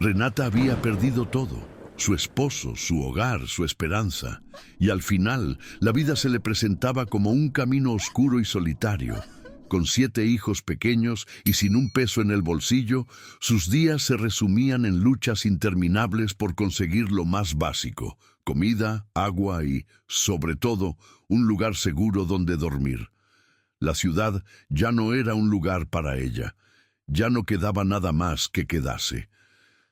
Renata había perdido todo, su esposo, su hogar, su esperanza, y al final la vida se le presentaba como un camino oscuro y solitario. Con 7 hijos pequeños y sin un peso en el bolsillo, sus días se resumían en luchas interminables por conseguir lo más básico: comida, agua y, sobre todo, un lugar seguro donde dormir. La ciudad ya no era un lugar para ella. Ya no quedaba nada más que quedarse.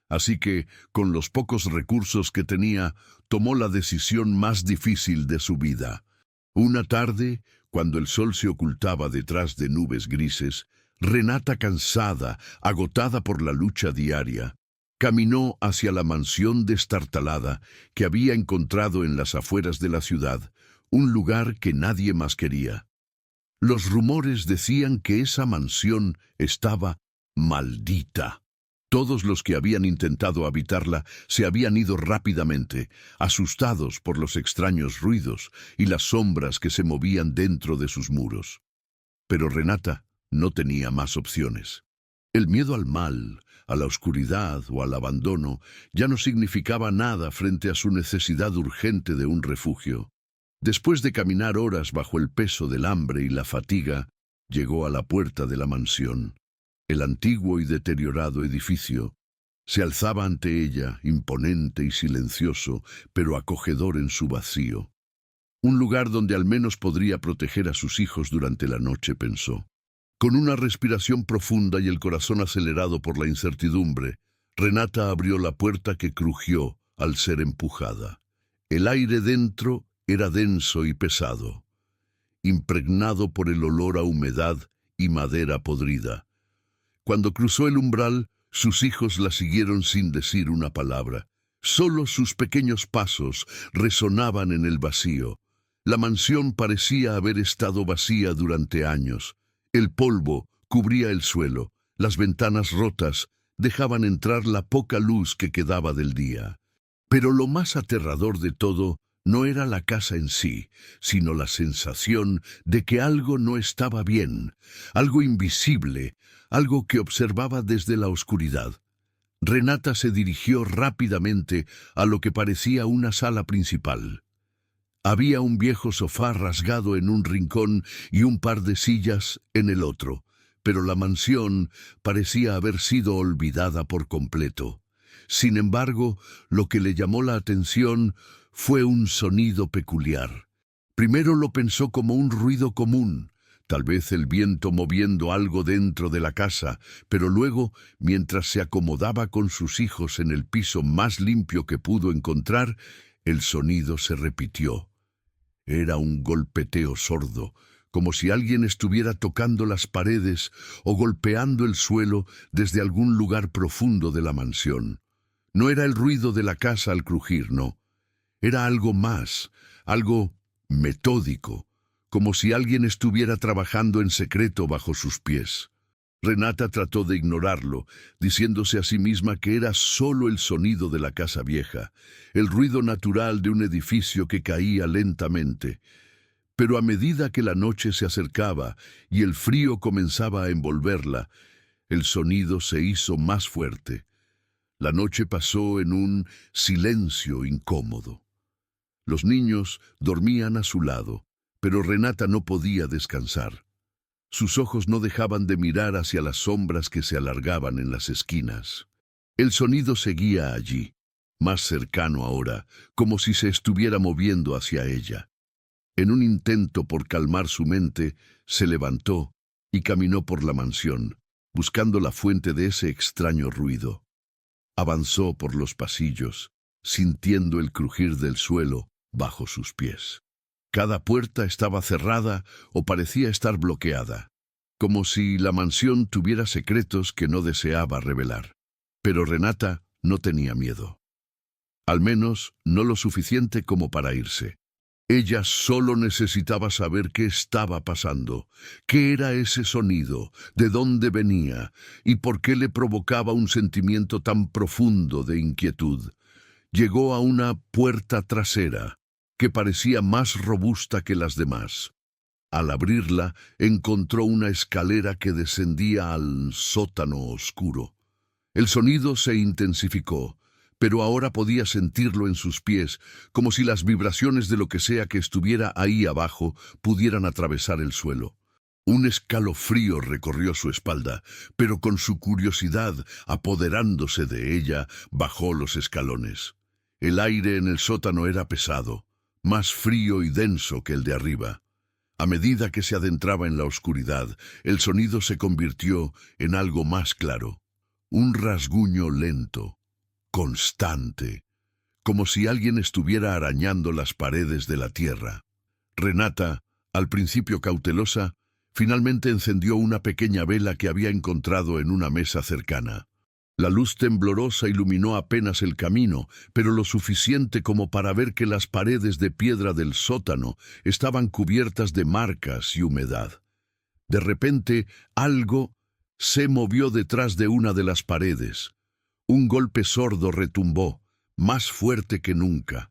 Así que, con los pocos recursos que tenía, tomó la decisión más difícil de su vida. Una tarde, cuando el sol se ocultaba detrás de nubes grises, Renata, cansada, agotada por la lucha diaria, caminó hacia la mansión destartalada que había encontrado en las afueras de la ciudad, un lugar que nadie más quería. Los rumores decían que esa mansión estaba maldita. Todos los que habían intentado habitarla se habían ido rápidamente, asustados por los extraños ruidos y las sombras que se movían dentro de sus muros. Pero Renata no tenía más opciones. El miedo al mal, a la oscuridad o al abandono ya no significaba nada frente a su necesidad urgente de un refugio. Después de caminar horas bajo el peso del hambre y la fatiga, llegó a la puerta de la mansión. El antiguo y deteriorado edificio se alzaba ante ella, imponente y silencioso, pero acogedor en su vacío. Un lugar donde al menos podría proteger a sus hijos durante la noche, pensó. Con una respiración profunda y el corazón acelerado por la incertidumbre, Renata abrió la puerta, que crujió al ser empujada. El aire dentro era denso y pesado, impregnado por el olor a humedad y madera podrida. Cuando cruzó el umbral, sus hijos la siguieron sin decir una palabra. Solo sus pequeños pasos resonaban en el vacío. La mansión parecía haber estado vacía durante años. El polvo cubría el suelo, las ventanas rotas dejaban entrar la poca luz que quedaba del día. Pero lo más aterrador de todo no era la casa en sí, sino la sensación de que algo no estaba bien, algo invisible, algo que observaba desde la oscuridad. Renata se dirigió rápidamente a lo que parecía una sala principal. Había un viejo sofá rasgado en un rincón y un par de sillas en el otro, pero la mansión parecía haber sido olvidada por completo. Sin embargo, lo que le llamó la atención fue un sonido peculiar. Primero lo pensó como un ruido común, tal vez el viento moviendo algo dentro de la casa, pero luego, mientras se acomodaba con sus hijos en el piso más limpio que pudo encontrar, el sonido se repitió. Era un golpeteo sordo, como si alguien estuviera tocando las paredes o golpeando el suelo desde algún lugar profundo de la mansión. No era el ruido de la casa al crujir, no. Era algo más, algo metódico, como si alguien estuviera trabajando en secreto bajo sus pies. Renata trató de ignorarlo, diciéndose a sí misma que era solo el sonido de la casa vieja, el ruido natural de un edificio que caía lentamente. Pero a medida que la noche se acercaba y el frío comenzaba a envolverla, el sonido se hizo más fuerte. La noche pasó en un silencio incómodo. Los niños dormían a su lado, pero Renata no podía descansar. Sus ojos no dejaban de mirar hacia las sombras que se alargaban en las esquinas. El sonido seguía allí, más cercano ahora, como si se estuviera moviendo hacia ella. En un intento por calmar su mente, se levantó y caminó por la mansión, buscando la fuente de ese extraño ruido. Avanzó por los pasillos, sintiendo el crujir del suelo bajo sus pies. Cada puerta estaba cerrada o parecía estar bloqueada, como si la mansión tuviera secretos que no deseaba revelar. Pero Renata no tenía miedo. Al menos no lo suficiente como para irse. Ella solo necesitaba saber qué estaba pasando, qué era ese sonido, de dónde venía y por qué le provocaba un sentimiento tan profundo de inquietud. Llegó a una puerta trasera, que parecía más robusta que las demás. Al abrirla, encontró una escalera que descendía al sótano oscuro. El sonido se intensificó, pero ahora podía sentirlo en sus pies, como si las vibraciones de lo que sea que estuviera ahí abajo pudieran atravesar el suelo. Un escalofrío recorrió su espalda, pero con su curiosidad apoderándose de ella, bajó los escalones. El aire en el sótano era pesado, más frío y denso que el de arriba. A medida que se adentraba en la oscuridad, el sonido se convirtió en algo más claro. Un rasguño lento, constante, como si alguien estuviera arañando las paredes de la tierra. Renata, al principio cautelosa, finalmente encendió una pequeña vela que había encontrado en una mesa cercana. La luz temblorosa iluminó apenas el camino, pero lo suficiente como para ver que las paredes de piedra del sótano estaban cubiertas de marcas y humedad. De repente, algo se movió detrás de una de las paredes. Un golpe sordo retumbó, más fuerte que nunca.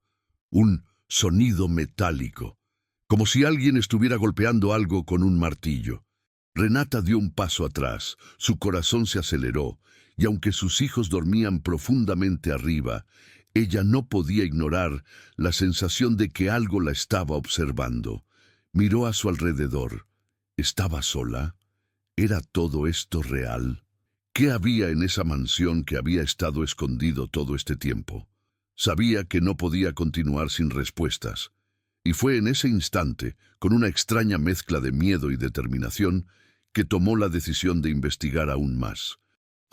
Un sonido metálico, como si alguien estuviera golpeando algo con un martillo. Renata dio un paso atrás, su corazón se aceleró, y aunque sus hijos dormían profundamente arriba, ella no podía ignorar la sensación de que algo la estaba observando. Miró a su alrededor. ¿Estaba sola? ¿Era todo esto real? ¿Qué había en esa mansión que había estado escondido todo este tiempo? Sabía que no podía continuar sin respuestas. Y fue en ese instante, con una extraña mezcla de miedo y determinación, que tomó la decisión de investigar aún más.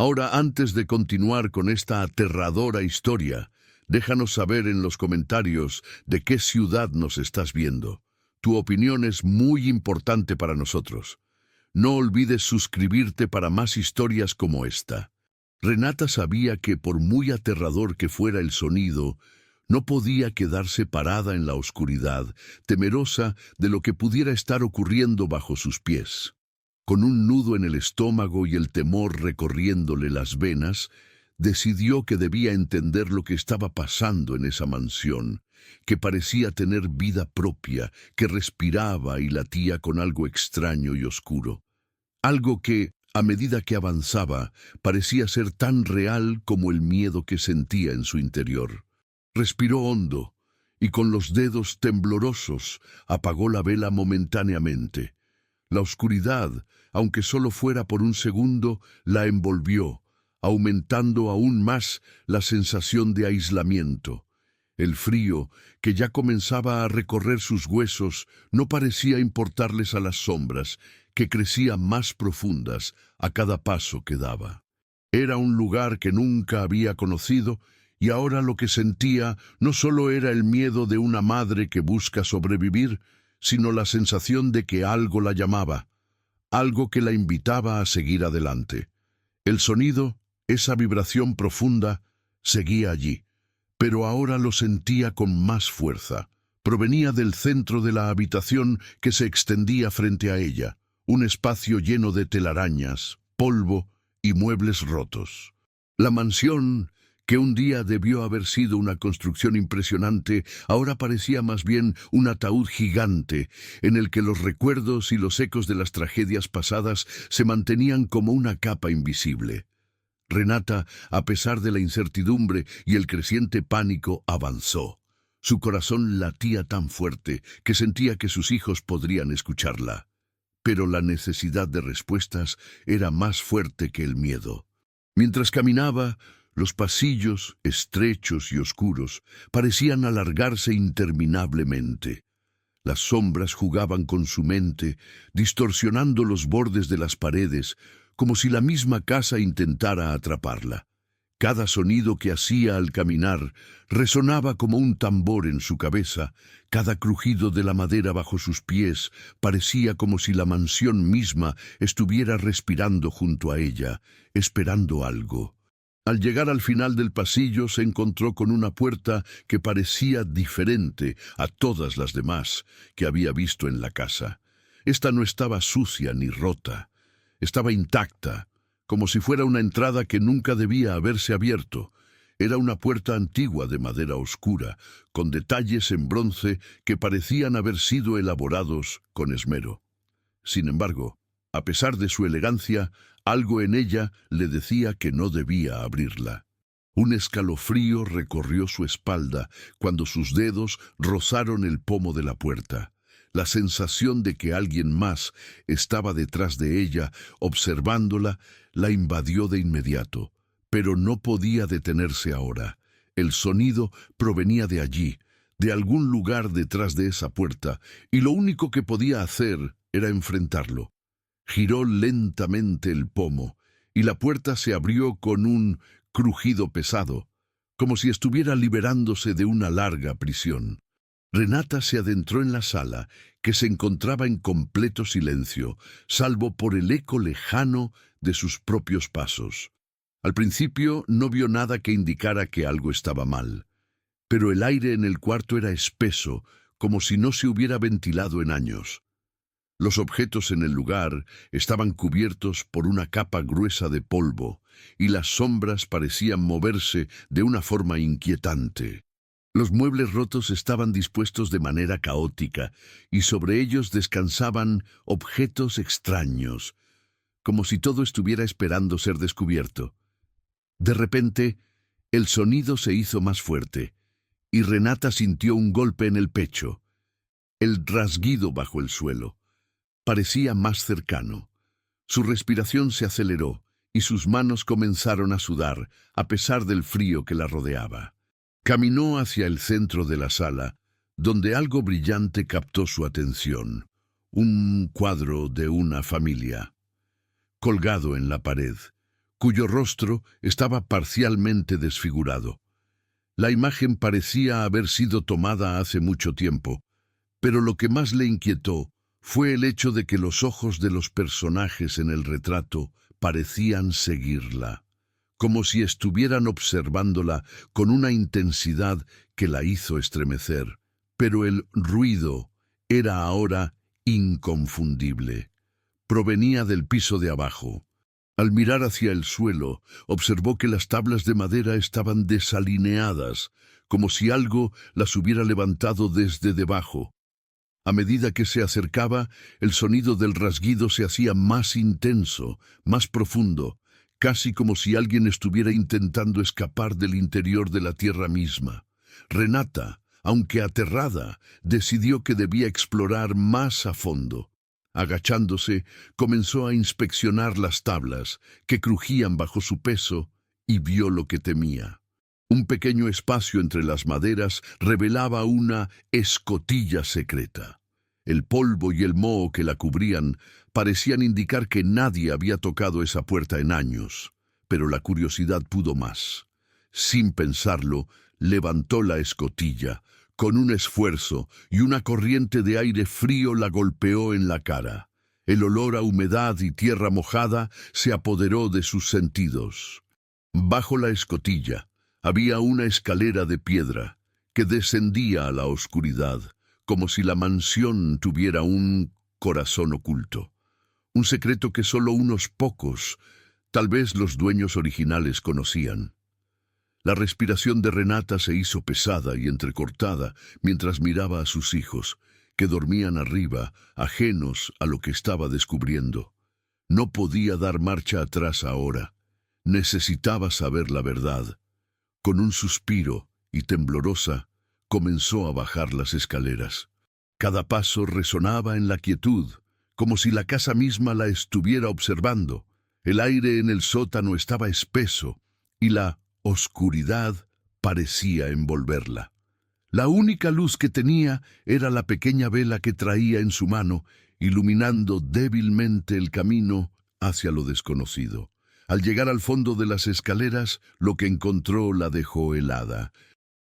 Ahora, antes de continuar con esta aterradora historia, déjanos saber en los comentarios de qué ciudad nos estás viendo. Tu opinión es muy importante para nosotros. No olvides suscribirte para más historias como esta. Renata sabía que por muy aterrador que fuera el sonido, no podía quedarse parada en la oscuridad, temerosa de lo que pudiera estar ocurriendo bajo sus pies. Con un nudo en el estómago y el temor recorriéndole las venas, decidió que debía entender lo que estaba pasando en esa mansión, que parecía tener vida propia, que respiraba y latía con algo extraño y oscuro. Algo que, a medida que avanzaba, parecía ser tan real como el miedo que sentía en su interior. Respiró hondo y con los dedos temblorosos apagó la vela momentáneamente. La oscuridad, aunque solo fuera por un segundo, la envolvió, aumentando aún más la sensación de aislamiento. El frío, que ya comenzaba a recorrer sus huesos, no parecía importarles a las sombras, que crecían más profundas a cada paso que daba. Era un lugar que nunca había conocido, y ahora lo que sentía no solo era el miedo de una madre que busca sobrevivir, sino la sensación de que algo la llamaba, algo que la invitaba a seguir adelante. El sonido, esa vibración profunda, seguía allí, pero ahora lo sentía con más fuerza. Provenía del centro de la habitación que se extendía frente a ella, un espacio lleno de telarañas, polvo y muebles rotos. La mansión, que un día debió haber sido una construcción impresionante, ahora parecía más bien un ataúd gigante, en el que los recuerdos y los ecos de las tragedias pasadas se mantenían como una capa invisible. Renata, a pesar de la incertidumbre y el creciente pánico, avanzó. Su corazón latía tan fuerte que sentía que sus hijos podrían escucharla. Pero la necesidad de respuestas era más fuerte que el miedo. Mientras caminaba, los pasillos, estrechos y oscuros, parecían alargarse interminablemente. Las sombras jugaban con su mente, distorsionando los bordes de las paredes, como si la misma casa intentara atraparla. Cada sonido que hacía al caminar resonaba como un tambor en su cabeza, cada crujido de la madera bajo sus pies parecía como si la mansión misma estuviera respirando junto a ella, esperando algo. Al llegar al final del pasillo se encontró con una puerta que parecía diferente a todas las demás que había visto en la casa. Esta no estaba sucia ni rota, estaba intacta, como si fuera una entrada que nunca debía haberse abierto. Era una puerta antigua de madera oscura, con detalles en bronce que parecían haber sido elaborados con esmero. Sin embargo, a pesar de su elegancia, Algo en ella le decía que no debía abrirla. Un escalofrío recorrió su espalda cuando sus dedos rozaron el pomo de la puerta. La sensación de que alguien más estaba detrás de ella, observándola, la invadió de inmediato. Pero no podía detenerse ahora. El sonido provenía de allí, de algún lugar detrás de esa puerta, y lo único que podía hacer era enfrentarlo. Giró lentamente el pomo, y la puerta se abrió con un crujido pesado, como si estuviera liberándose de una larga prisión. Renata se adentró en la sala, que se encontraba en completo silencio, salvo por el eco lejano de sus propios pasos. Al principio no vio nada que indicara que algo estaba mal, pero el aire en el cuarto era espeso, como si no se hubiera ventilado en años. Los objetos en el lugar estaban cubiertos por una capa gruesa de polvo, y las sombras parecían moverse de una forma inquietante. Los muebles rotos estaban dispuestos de manera caótica, y sobre ellos descansaban objetos extraños, como si todo estuviera esperando ser descubierto. De repente, el sonido se hizo más fuerte, y Renata sintió un golpe en el pecho. El rasguido bajo el suelo parecía más cercano. Su respiración se aceleró, y sus manos comenzaron a sudar, a pesar del frío que la rodeaba. Caminó hacia el centro de la sala, donde algo brillante captó su atención. Un cuadro de una familia, colgado en la pared, cuyo rostro estaba parcialmente desfigurado. La imagen parecía haber sido tomada hace mucho tiempo, pero lo que más le inquietó fue el hecho de que los ojos de los personajes en el retrato parecían seguirla, como si estuvieran observándola con una intensidad que la hizo estremecer. Pero el ruido era ahora inconfundible. Provenía del piso de abajo. Al mirar hacia el suelo, observó que las tablas de madera estaban desalineadas, como si algo las hubiera levantado desde debajo. A medida que se acercaba, el sonido del rasguido se hacía más intenso, más profundo, casi como si alguien estuviera intentando escapar del interior de la tierra misma. Renata, aunque aterrada, decidió que debía explorar más a fondo. Agachándose, comenzó a inspeccionar las tablas, que crujían bajo su peso, y vio lo que temía. Un pequeño espacio entre las maderas revelaba una escotilla secreta. El polvo y el moho que la cubrían parecían indicar que nadie había tocado esa puerta en años, pero la curiosidad pudo más. Sin pensarlo, levantó la escotilla. Con un esfuerzo, y una corriente de aire frío la golpeó en la cara. El olor a humedad y tierra mojada se apoderó de sus sentidos. Bajo la escotilla había una escalera de piedra que descendía a la oscuridad, como si la mansión tuviera un corazón oculto. Un secreto que solo unos pocos, tal vez los dueños originales, conocían. La respiración de Renata se hizo pesada y entrecortada mientras miraba a sus hijos, que dormían arriba, ajenos a lo que estaba descubriendo. No podía dar marcha atrás ahora. Necesitaba saber la verdad. Con un suspiro y temblorosa, comenzó a bajar las escaleras. Cada paso resonaba en la quietud, como si la casa misma la estuviera observando. El aire en el sótano estaba espeso, y la oscuridad parecía envolverla. La única luz que tenía era la pequeña vela que traía en su mano, iluminando débilmente el camino hacia lo desconocido. Al llegar al fondo de las escaleras, lo que encontró la dejó helada.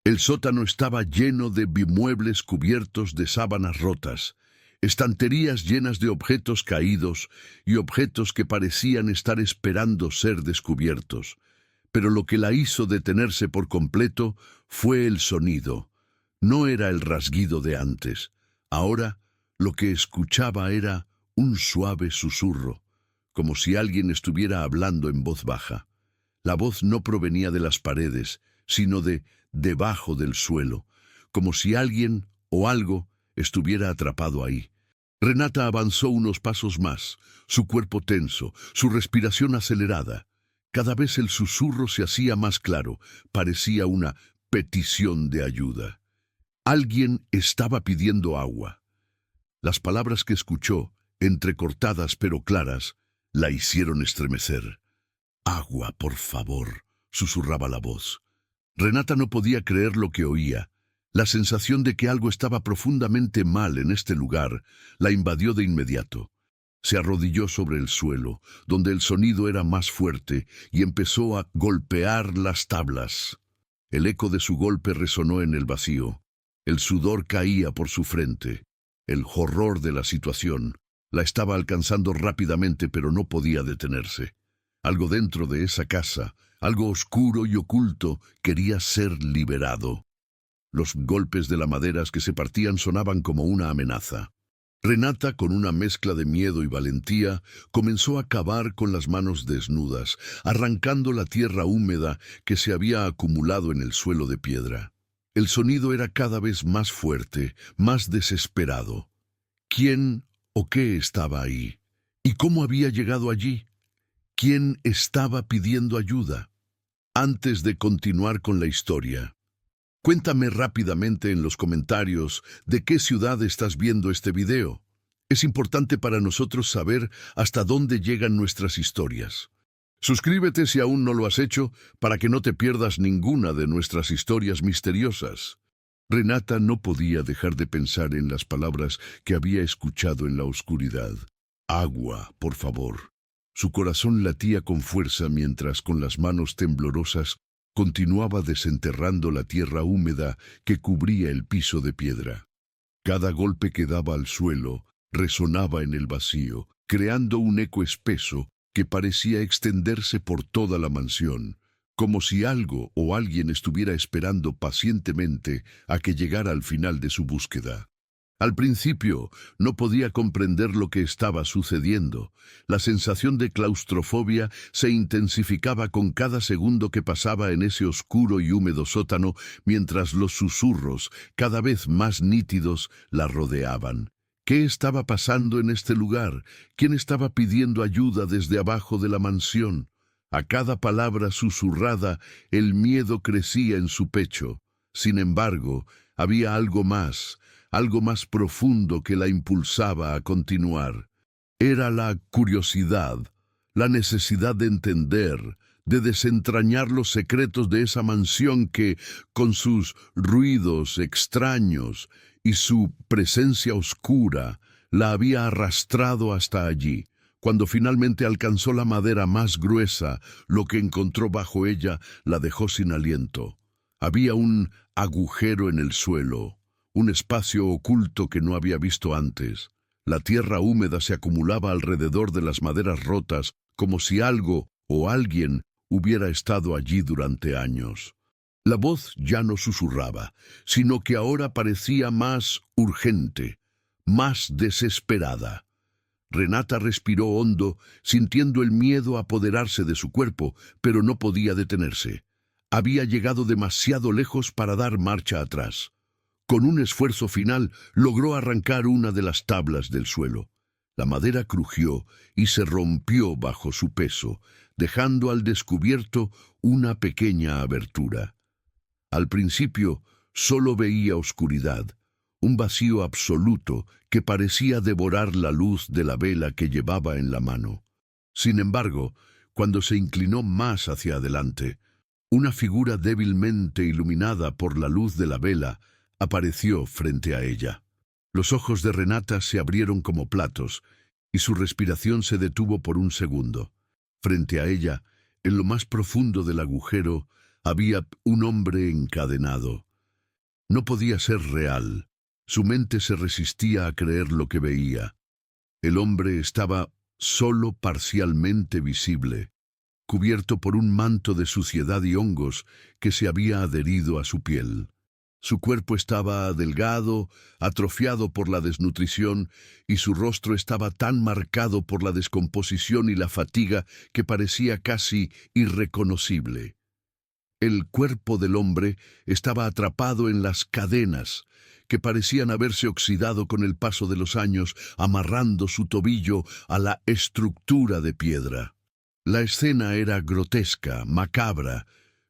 El sótano estaba lleno de bimuebles cubiertos de sábanas rotas, estanterías llenas de objetos caídos y objetos que parecían estar esperando ser descubiertos. Pero lo que la hizo detenerse por completo fue el sonido. No era el rasguido de antes. Ahora lo que escuchaba era un suave susurro, como si alguien estuviera hablando en voz baja. La voz no provenía de las paredes, sino de debajo del suelo, como si alguien o algo estuviera atrapado ahí. Renata avanzó unos pasos más, su cuerpo tenso, su respiración acelerada. Cada vez el susurro se hacía más claro, parecía una petición de ayuda. Alguien estaba pidiendo agua. Las palabras que escuchó, entrecortadas pero claras, la hicieron estremecer. «Agua, por favor», susurraba la voz. Renata no podía creer lo que oía. La sensación de que algo estaba profundamente mal en este lugar la invadió de inmediato. Se arrodilló sobre el suelo, donde el sonido era más fuerte, y empezó a golpear las tablas. El eco de su golpe resonó en el vacío. El sudor caía por su frente. El horror de la situación la estaba alcanzando rápidamente, pero no podía detenerse. Algo dentro de esa casa, algo oscuro y oculto, quería ser liberado. Los golpes de las maderas que se partían sonaban como una amenaza. Renata, con una mezcla de miedo y valentía, comenzó a cavar con las manos desnudas, arrancando la tierra húmeda que se había acumulado en el suelo de piedra. El sonido era cada vez más fuerte, más desesperado. ¿Quién o qué estaba ahí? ¿Y cómo había llegado allí? ¿Quién estaba pidiendo ayuda? Antes de continuar con la historia, cuéntame rápidamente en los comentarios de qué ciudad estás viendo este video. Es importante para nosotros saber hasta dónde llegan nuestras historias. Suscríbete si aún no lo has hecho para que no te pierdas ninguna de nuestras historias misteriosas. Renata no podía dejar de pensar en las palabras que había escuchado en la oscuridad. «Agua, por favor». Su corazón latía con fuerza mientras con las manos temblorosas continuaba desenterrando la tierra húmeda que cubría el piso de piedra. Cada golpe que daba al suelo resonaba en el vacío, creando un eco espeso que parecía extenderse por toda la mansión, como si algo o alguien estuviera esperando pacientemente a que llegara al final de su búsqueda. Al principio no podía comprender lo que estaba sucediendo. La sensación de claustrofobia se intensificaba con cada segundo que pasaba en ese oscuro y húmedo sótano, mientras los susurros, cada vez más nítidos, la rodeaban. ¿Qué estaba pasando en este lugar? ¿Quién estaba pidiendo ayuda desde abajo de la mansión? A cada palabra susurrada, el miedo crecía en su pecho. Sin embargo, había algo más profundo que la impulsaba a continuar. Era la curiosidad, la necesidad de entender, de desentrañar los secretos de esa mansión que, con sus ruidos extraños y su presencia oscura, la había arrastrado hasta allí. Cuando finalmente alcanzó la madera más gruesa, lo que encontró bajo ella la dejó sin aliento. Había un agujero en el suelo, un espacio oculto que no había visto antes. La tierra húmeda se acumulaba alrededor de las maderas rotas, como si algo o alguien hubiera estado allí durante años. La voz ya no susurraba, sino que ahora parecía más urgente, más desesperada. Renata respiró hondo, sintiendo el miedo apoderarse de su cuerpo, pero no podía detenerse. Había llegado demasiado lejos para dar marcha atrás. Con un esfuerzo final, logró arrancar una de las tablas del suelo. La madera crujió y se rompió bajo su peso, dejando al descubierto una pequeña abertura. Al principio, solo veía oscuridad, un vacío absoluto que parecía devorar la luz de la vela que llevaba en la mano. Sin embargo, cuando se inclinó más hacia adelante, una figura débilmente iluminada por la luz de la vela apareció frente a ella. Los ojos de Renata se abrieron como platos y su respiración se detuvo por un segundo. Frente a ella, en lo más profundo del agujero, había un hombre encadenado. No podía ser real. Su mente se resistía a creer lo que veía. El hombre estaba solo parcialmente visible, cubierto por un manto de suciedad y hongos que se había adherido a su piel. Su cuerpo estaba delgado, atrofiado por la desnutrición, y su rostro estaba tan marcado por la descomposición y la fatiga que parecía casi irreconocible. El cuerpo del hombre estaba atrapado en las cadenas que parecían haberse oxidado con el paso de los años, amarrando su tobillo a la estructura de piedra. La escena era grotesca, macabra,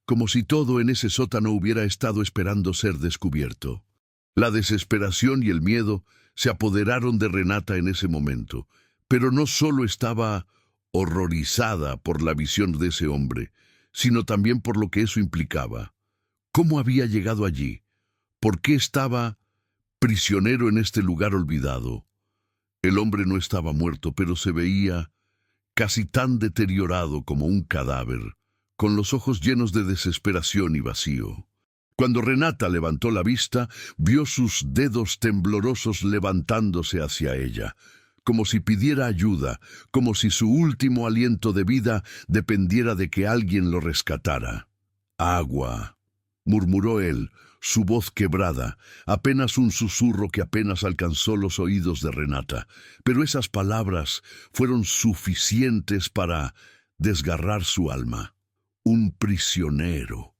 como si todo en ese sótano hubiera estado esperando ser descubierto. La desesperación y el miedo se apoderaron de Renata en ese momento, pero no solo estaba horrorizada por la visión de ese hombre, sino también por lo que eso implicaba. ¿Cómo había llegado allí? ¿Por qué estaba prisionero en este lugar olvidado? El hombre no estaba muerto, pero se veía casi tan deteriorado como un cadáver, con los ojos llenos de desesperación y vacío. Cuando Renata levantó la vista, vio sus dedos temblorosos levantándose hacia ella, como si pidiera ayuda, como si su último aliento de vida dependiera de que alguien lo rescatara. «Agua», murmuró él, su voz quebrada, apenas un susurro que apenas alcanzó los oídos de Renata, pero esas palabras fueron suficientes para desgarrar su alma. Un prisionero,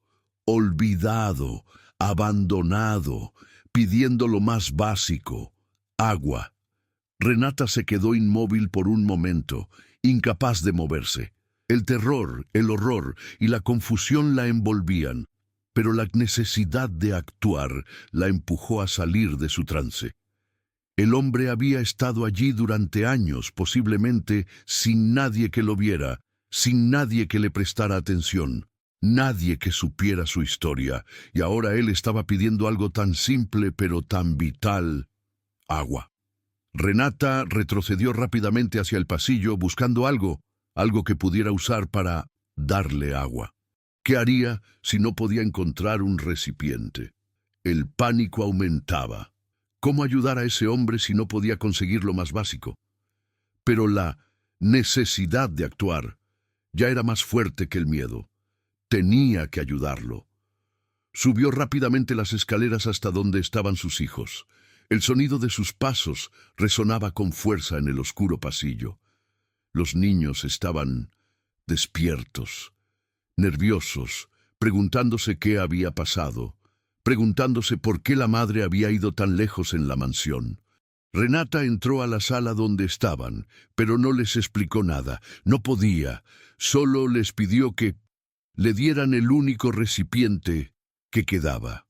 olvidado, abandonado, pidiendo lo más básico, agua. Renata se quedó inmóvil por un momento, incapaz de moverse. El terror, el horror y la confusión la envolvían, pero la necesidad de actuar la empujó a salir de su trance. El hombre había estado allí durante años, posiblemente sin nadie que lo viera, sin nadie que le prestara atención, nadie que supiera su historia, y ahora él estaba pidiendo algo tan simple pero tan vital: agua. Renata retrocedió rápidamente hacia el pasillo buscando algo que pudiera usar para darle agua. ¿Qué haría si no podía encontrar un recipiente? El pánico aumentaba. ¿Cómo ayudar a ese hombre si no podía conseguir lo más básico? Pero la necesidad de actuar ya era más fuerte que el miedo. Tenía que ayudarlo. Subió rápidamente las escaleras hasta donde estaban sus hijos. El sonido de sus pasos resonaba con fuerza en el oscuro pasillo. Los niños estaban despiertos, nerviosos, preguntándose qué había pasado, preguntándose por qué la madre había ido tan lejos en la mansión. Renata entró a la sala donde estaban, pero no les explicó nada. No podía. Solo les pidió que le dieran el único recipiente que quedaba.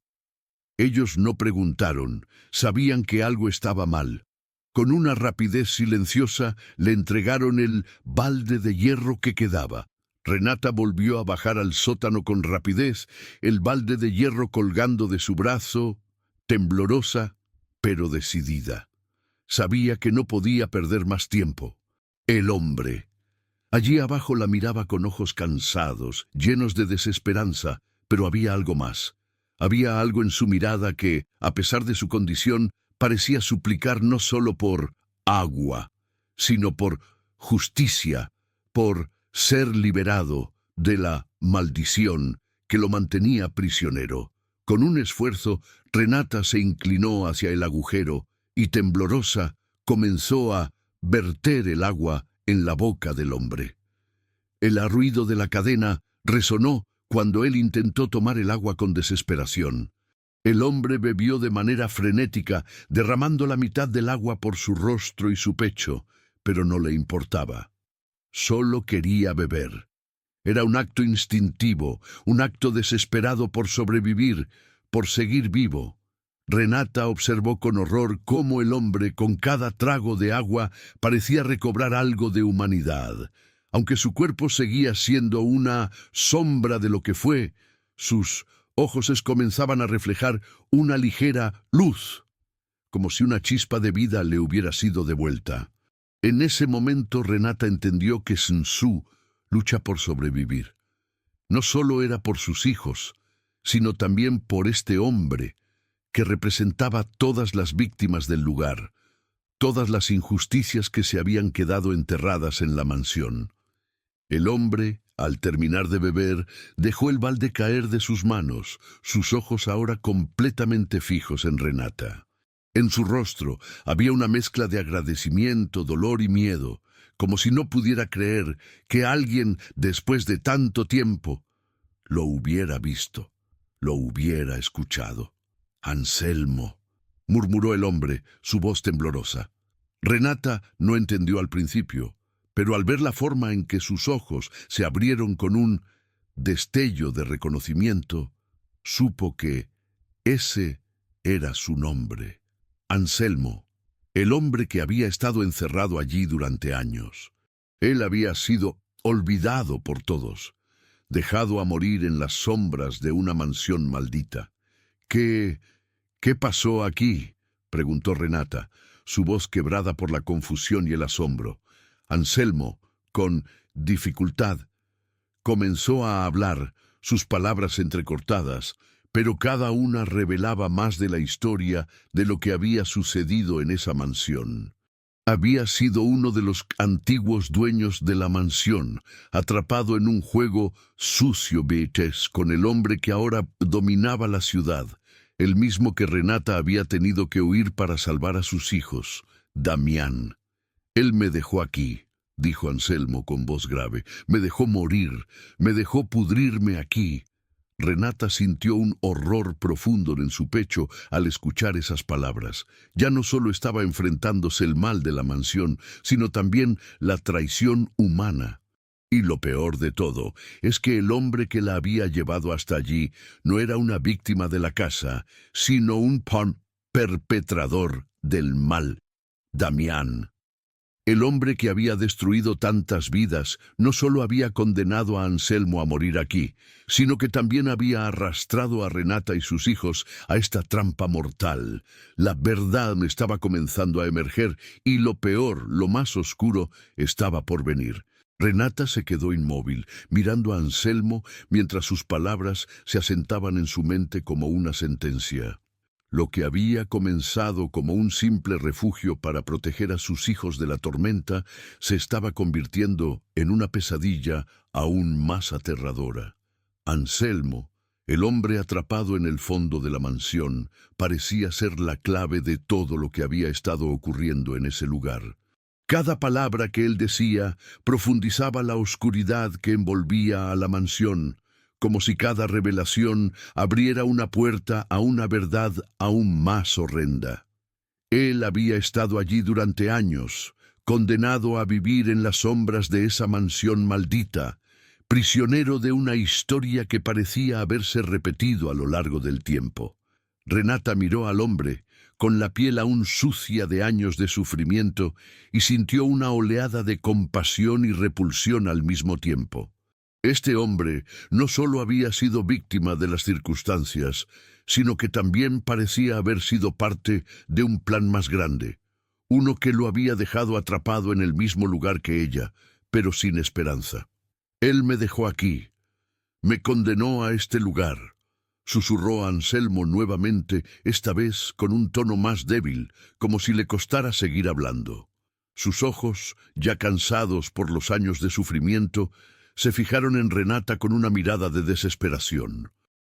Ellos no preguntaron, sabían que algo estaba mal. Con una rapidez silenciosa le entregaron el balde de hierro que quedaba. Renata volvió a bajar al sótano con rapidez, el balde de hierro colgando de su brazo, temblorosa, pero decidida. Sabía que no podía perder más tiempo. El hombre. Allí abajo la miraba con ojos cansados, llenos de desesperanza, pero había algo más. Había algo en su mirada que, a pesar de su condición, parecía suplicar no solo por agua, sino por justicia, por ser liberado de la maldición que lo mantenía prisionero. Con un esfuerzo, Renata se inclinó hacia el agujero y, temblorosa, comenzó a verter el agua en la boca del hombre. El ruido de la cadena resonó cuando él intentó tomar el agua con desesperación. El hombre bebió de manera frenética, derramando la mitad del agua por su rostro y su pecho, pero no le importaba. Solo quería beber. Era un acto instintivo, un acto desesperado por sobrevivir, por seguir vivo. Renata observó con horror cómo el hombre, con cada trago de agua, parecía recobrar algo de humanidad. Aunque su cuerpo seguía siendo una sombra de lo que fue, sus ojos comenzaban a reflejar una ligera luz, como si una chispa de vida le hubiera sido devuelta. En ese momento Renata entendió que Sun Tzu lucha por sobrevivir. No solo era por sus hijos, sino también por este hombre que representaba todas las víctimas del lugar, todas las injusticias que se habían quedado enterradas en la mansión. El hombre, al terminar de beber, dejó el balde caer de sus manos, sus ojos ahora completamente fijos en Renata. En su rostro había una mezcla de agradecimiento, dolor y miedo, como si no pudiera creer que alguien, después de tanto tiempo, lo hubiera visto, lo hubiera escuchado. Anselmo, murmuró el hombre, su voz temblorosa. Renata no entendió al principio, pero al ver la forma en que sus ojos se abrieron con un destello de reconocimiento, supo que ese era su nombre. Anselmo, el hombre que había estado encerrado allí durante años. Él había sido olvidado por todos, dejado a morir en las sombras de una mansión maldita. ¿Qué pasó aquí?, preguntó Renata, su voz quebrada por la confusión y el asombro. Anselmo, con dificultad, comenzó a hablar, sus palabras entrecortadas, pero cada una revelaba más de la historia de lo que había sucedido en esa mansión. Había sido uno de los antiguos dueños de la mansión, atrapado en un juego sucio Beatriz con el hombre que ahora dominaba la ciudad, el mismo que Renata había tenido que huir para salvar a sus hijos, Damián. Él me dejó aquí, dijo Anselmo con voz grave. Me dejó morir, me dejó pudrirme aquí. Renata sintió un horror profundo en su pecho al escuchar esas palabras. Ya no solo estaba enfrentándose el mal de la mansión, sino también la traición humana. Y lo peor de todo es que el hombre que la había llevado hasta allí no era una víctima de la casa, sino un perpetrador del mal, Damián. El hombre que había destruido tantas vidas no solo había condenado a Anselmo a morir aquí, sino que también había arrastrado a Renata y sus hijos a esta trampa mortal. La verdad estaba comenzando a emerger y lo peor, lo más oscuro, estaba por venir. Renata se quedó inmóvil, mirando a Anselmo mientras sus palabras se asentaban en su mente como una sentencia. Lo que había comenzado como un simple refugio para proteger a sus hijos de la tormenta se estaba convirtiendo en una pesadilla aún más aterradora. Anselmo, el hombre atrapado en el fondo de la mansión, parecía ser la clave de todo lo que había estado ocurriendo en ese lugar. Cada palabra que él decía profundizaba la oscuridad que envolvía a la mansión, como si cada revelación abriera una puerta a una verdad aún más horrenda. Él había estado allí durante años, condenado a vivir en las sombras de esa mansión maldita, prisionero de una historia que parecía haberse repetido a lo largo del tiempo. Renata miró al hombre, con la piel aún sucia de años de sufrimiento, y sintió una oleada de compasión y repulsión al mismo tiempo. Este hombre no solo había sido víctima de las circunstancias, sino que también parecía haber sido parte de un plan más grande, uno que lo había dejado atrapado en el mismo lugar que ella, pero sin esperanza. Él me dejó aquí, me condenó a este lugar, susurró Anselmo nuevamente, esta vez con un tono más débil, como si le costara seguir hablando. Sus ojos, ya cansados por los años de sufrimiento, se fijaron en Renata con una mirada de desesperación.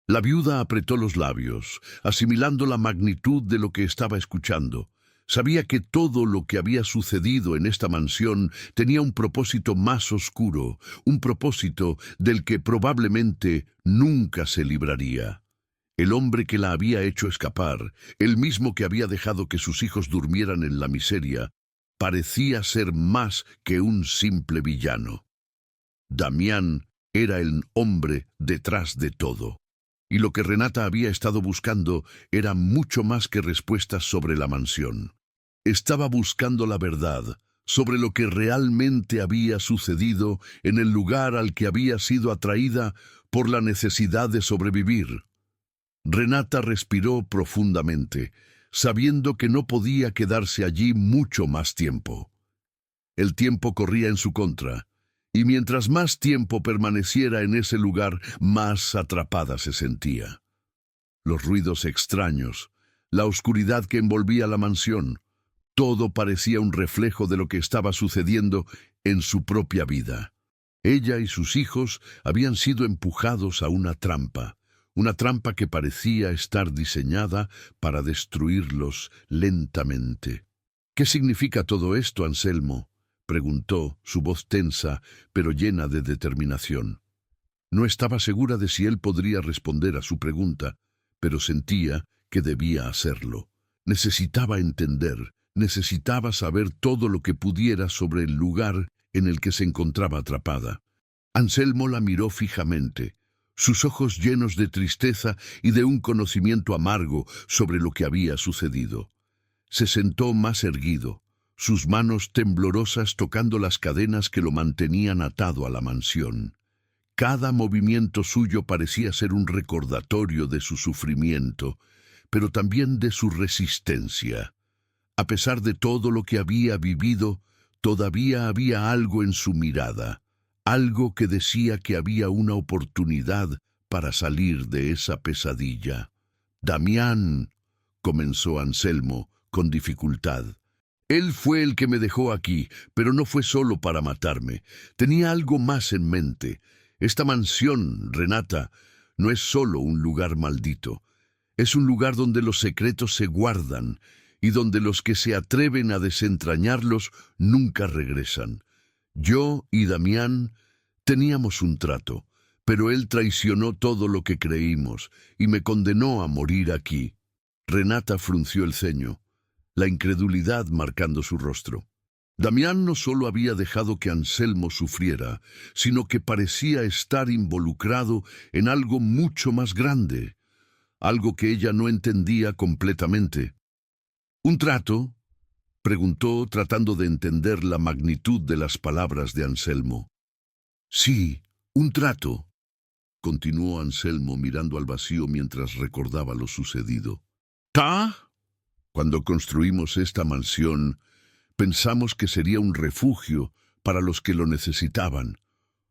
La viuda apretó los labios, asimilando la magnitud de lo que estaba escuchando. Sabía que todo lo que había sucedido en esta mansión tenía un propósito más oscuro, un propósito del que probablemente nunca se libraría. El hombre que la había hecho escapar, el mismo que había dejado que sus hijos durmieran en la miseria, parecía ser más que un simple villano. Damián era el hombre detrás de todo. Y lo que Renata había estado buscando era mucho más que respuestas sobre la mansión. Estaba buscando la verdad sobre lo que realmente había sucedido en el lugar al que había sido atraída por la necesidad de sobrevivir. Renata respiró profundamente, sabiendo que no podía quedarse allí mucho más tiempo. El tiempo corría en su contra, y mientras más tiempo permaneciera en ese lugar, más atrapada se sentía. Los ruidos extraños, la oscuridad que envolvía la mansión, todo parecía un reflejo de lo que estaba sucediendo en su propia vida. Ella y sus hijos habían sido empujados a una trampa que parecía estar diseñada para destruirlos lentamente. ¿Qué significa todo esto, Anselmo?, preguntó, su voz tensa, pero llena de determinación. No estaba segura de si él podría responder a su pregunta, pero sentía que debía hacerlo. Necesitaba entender, necesitaba saber todo lo que pudiera sobre el lugar en el que se encontraba atrapada. Anselmo la miró fijamente, sus ojos llenos de tristeza y de un conocimiento amargo sobre lo que había sucedido. Se sentó más erguido, sus manos temblorosas tocando las cadenas que lo mantenían atado a la mansión. Cada movimiento suyo parecía ser un recordatorio de su sufrimiento, pero también de su resistencia. A pesar de todo lo que había vivido, todavía había algo en su mirada, algo que decía que había una oportunidad para salir de esa pesadilla. «Damián», comenzó Anselmo con dificultad. «Él fue el que me dejó aquí, pero no fue solo para matarme. Tenía algo más en mente. Esta mansión, Renata, no es solo un lugar maldito. Es un lugar donde los secretos se guardan y donde los que se atreven a desentrañarlos nunca regresan. Yo y Damián teníamos un trato, pero él traicionó todo lo que creímos y me condenó a morir aquí». Renata frunció el ceño, la incredulidad marcando su rostro. Damián no solo había dejado que Anselmo sufriera, sino que parecía estar involucrado en algo mucho más grande, algo que ella no entendía completamente. «¿Un trato?», preguntó, tratando de entender la magnitud de las palabras de Anselmo. «Sí, un trato», continuó Anselmo mirando al vacío mientras recordaba lo sucedido. «¿Ta? Cuando construimos esta mansión, pensamos que sería un refugio para los que lo necesitaban,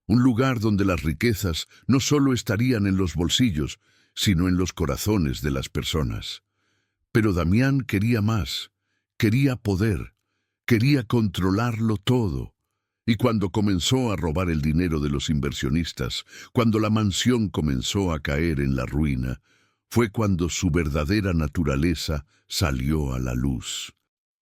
un lugar donde las riquezas no solo estarían en los bolsillos, sino en los corazones de las personas. Pero Damián quería más, quería poder, quería controlarlo todo. Y cuando comenzó a robar el dinero de los inversionistas, cuando la mansión comenzó a caer en la ruina, fue cuando su verdadera naturaleza salió a la luz».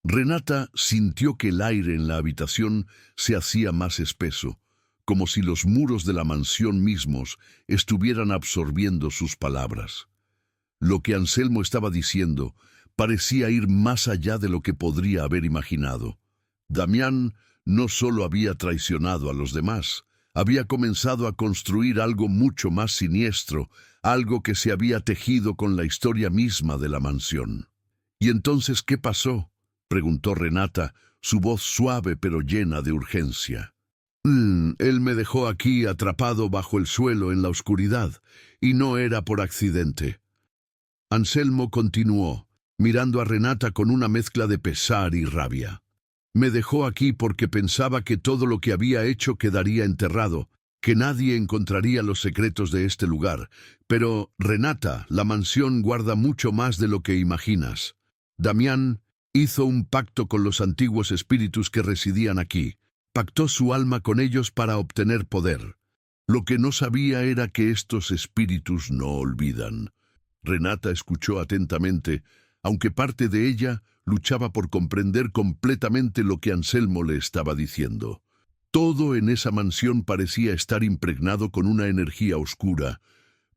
Renata sintió que el aire en la habitación se hacía más espeso, como si los muros de la mansión mismos estuvieran absorbiendo sus palabras. Lo que Anselmo estaba diciendo parecía ir más allá de lo que podría haber imaginado. Damián no solo había traicionado a los demás, había comenzado a construir algo mucho más siniestro, algo que se había tejido con la historia misma de la mansión. «¿Y entonces qué pasó?», preguntó Renata, su voz suave pero llena de urgencia. Él me dejó aquí atrapado bajo el suelo en la oscuridad, y no era por accidente». Anselmo continuó, mirando a Renata con una mezcla de pesar y rabia. «Me dejó aquí porque pensaba que todo lo que había hecho quedaría enterrado, que nadie encontraría los secretos de este lugar. Pero, Renata, la mansión guarda mucho más de lo que imaginas. Damián hizo un pacto con los antiguos espíritus que residían aquí. Pactó su alma con ellos para obtener poder. Lo que no sabía era que estos espíritus no olvidan». Renata escuchó atentamente, aunque parte de ella luchaba por comprender completamente lo que Anselmo le estaba diciendo. Todo en esa mansión parecía estar impregnado con una energía oscura,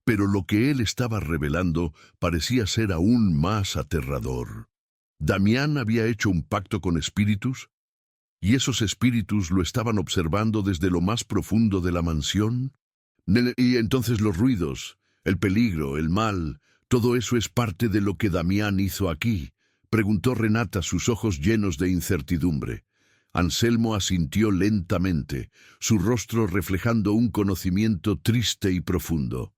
pero lo que él estaba revelando parecía ser aún más aterrador. ¿Damián había hecho un pacto con espíritus? ¿Y esos espíritus lo estaban observando desde lo más profundo de la mansión? Y entonces los ruidos, el peligro, el mal, todo eso es parte de lo que Damián hizo aquí, preguntó Renata, sus ojos llenos de incertidumbre. Anselmo asintió lentamente, su rostro reflejando un conocimiento triste y profundo.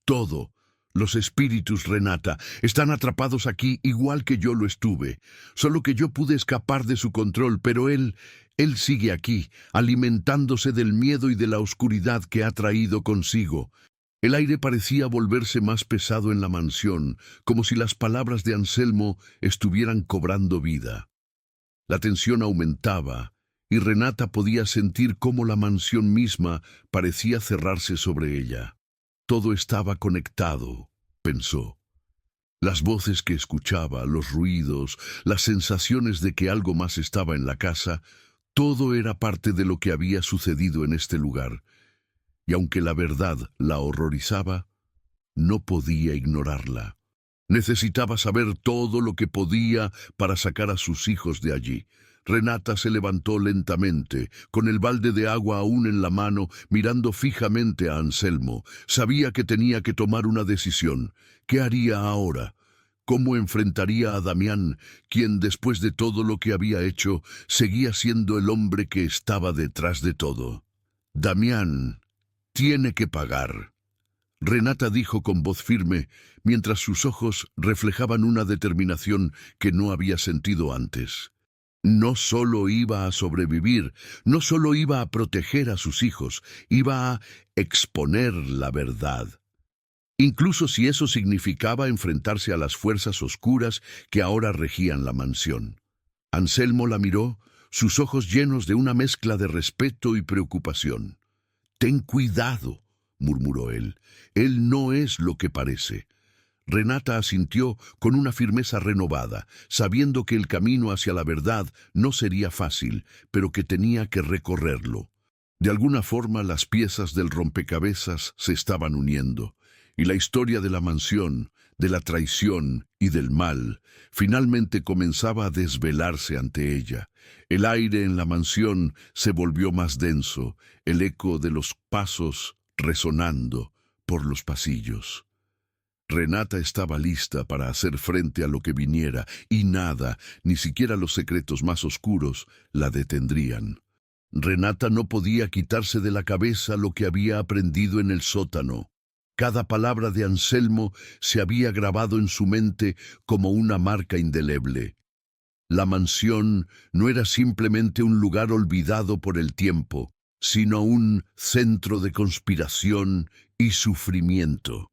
«Todo. Los espíritus, Renata, están atrapados aquí igual que yo lo estuve, solo que yo pude escapar de su control, pero él sigue aquí, alimentándose del miedo y de la oscuridad que ha traído consigo». El aire parecía volverse más pesado en la mansión, como si las palabras de Anselmo estuvieran cobrando vida. La tensión aumentaba, y Renata podía sentir cómo la mansión misma parecía cerrarse sobre ella. Todo estaba conectado, pensó. Las voces que escuchaba, los ruidos, las sensaciones de que algo más estaba en la casa, todo era parte de lo que había sucedido en este lugar. Y aunque la verdad la horrorizaba, no podía ignorarla. Necesitaba saber todo lo que podía para sacar a sus hijos de allí. Renata se levantó lentamente, con el balde de agua aún en la mano, mirando fijamente a Anselmo. Sabía que tenía que tomar una decisión. ¿Qué haría ahora? ¿Cómo enfrentaría a Damián, quien, después de todo lo que había hecho, seguía siendo el hombre que estaba detrás de todo? Damián tiene que pagar. Renata dijo con voz firme, mientras sus ojos reflejaban una determinación que no había sentido antes. No solo iba a sobrevivir, no solo iba a proteger a sus hijos, iba a exponer la verdad. Incluso si eso significaba enfrentarse a las fuerzas oscuras que ahora regían la mansión. Anselmo la miró, sus ojos llenos de una mezcla de respeto y preocupación. «Ten cuidado», murmuró él. «Él no es lo que parece». Renata asintió con una firmeza renovada, sabiendo que el camino hacia la verdad no sería fácil, pero que tenía que recorrerlo. De alguna forma las piezas del rompecabezas se estaban uniendo, y la historia de la mansión, de la traición y del mal, finalmente comenzaba a desvelarse ante ella. El aire en la mansión se volvió más denso, el eco de los pasos resonando por los pasillos. Renata estaba lista para hacer frente a lo que viniera, y nada, ni siquiera los secretos más oscuros, la detendrían. Renata no podía quitarse de la cabeza lo que había aprendido en el sótano. Cada palabra de Anselmo se había grabado en su mente como una marca indeleble. La mansión no era simplemente un lugar olvidado por el tiempo, sino un centro de conspiración y sufrimiento.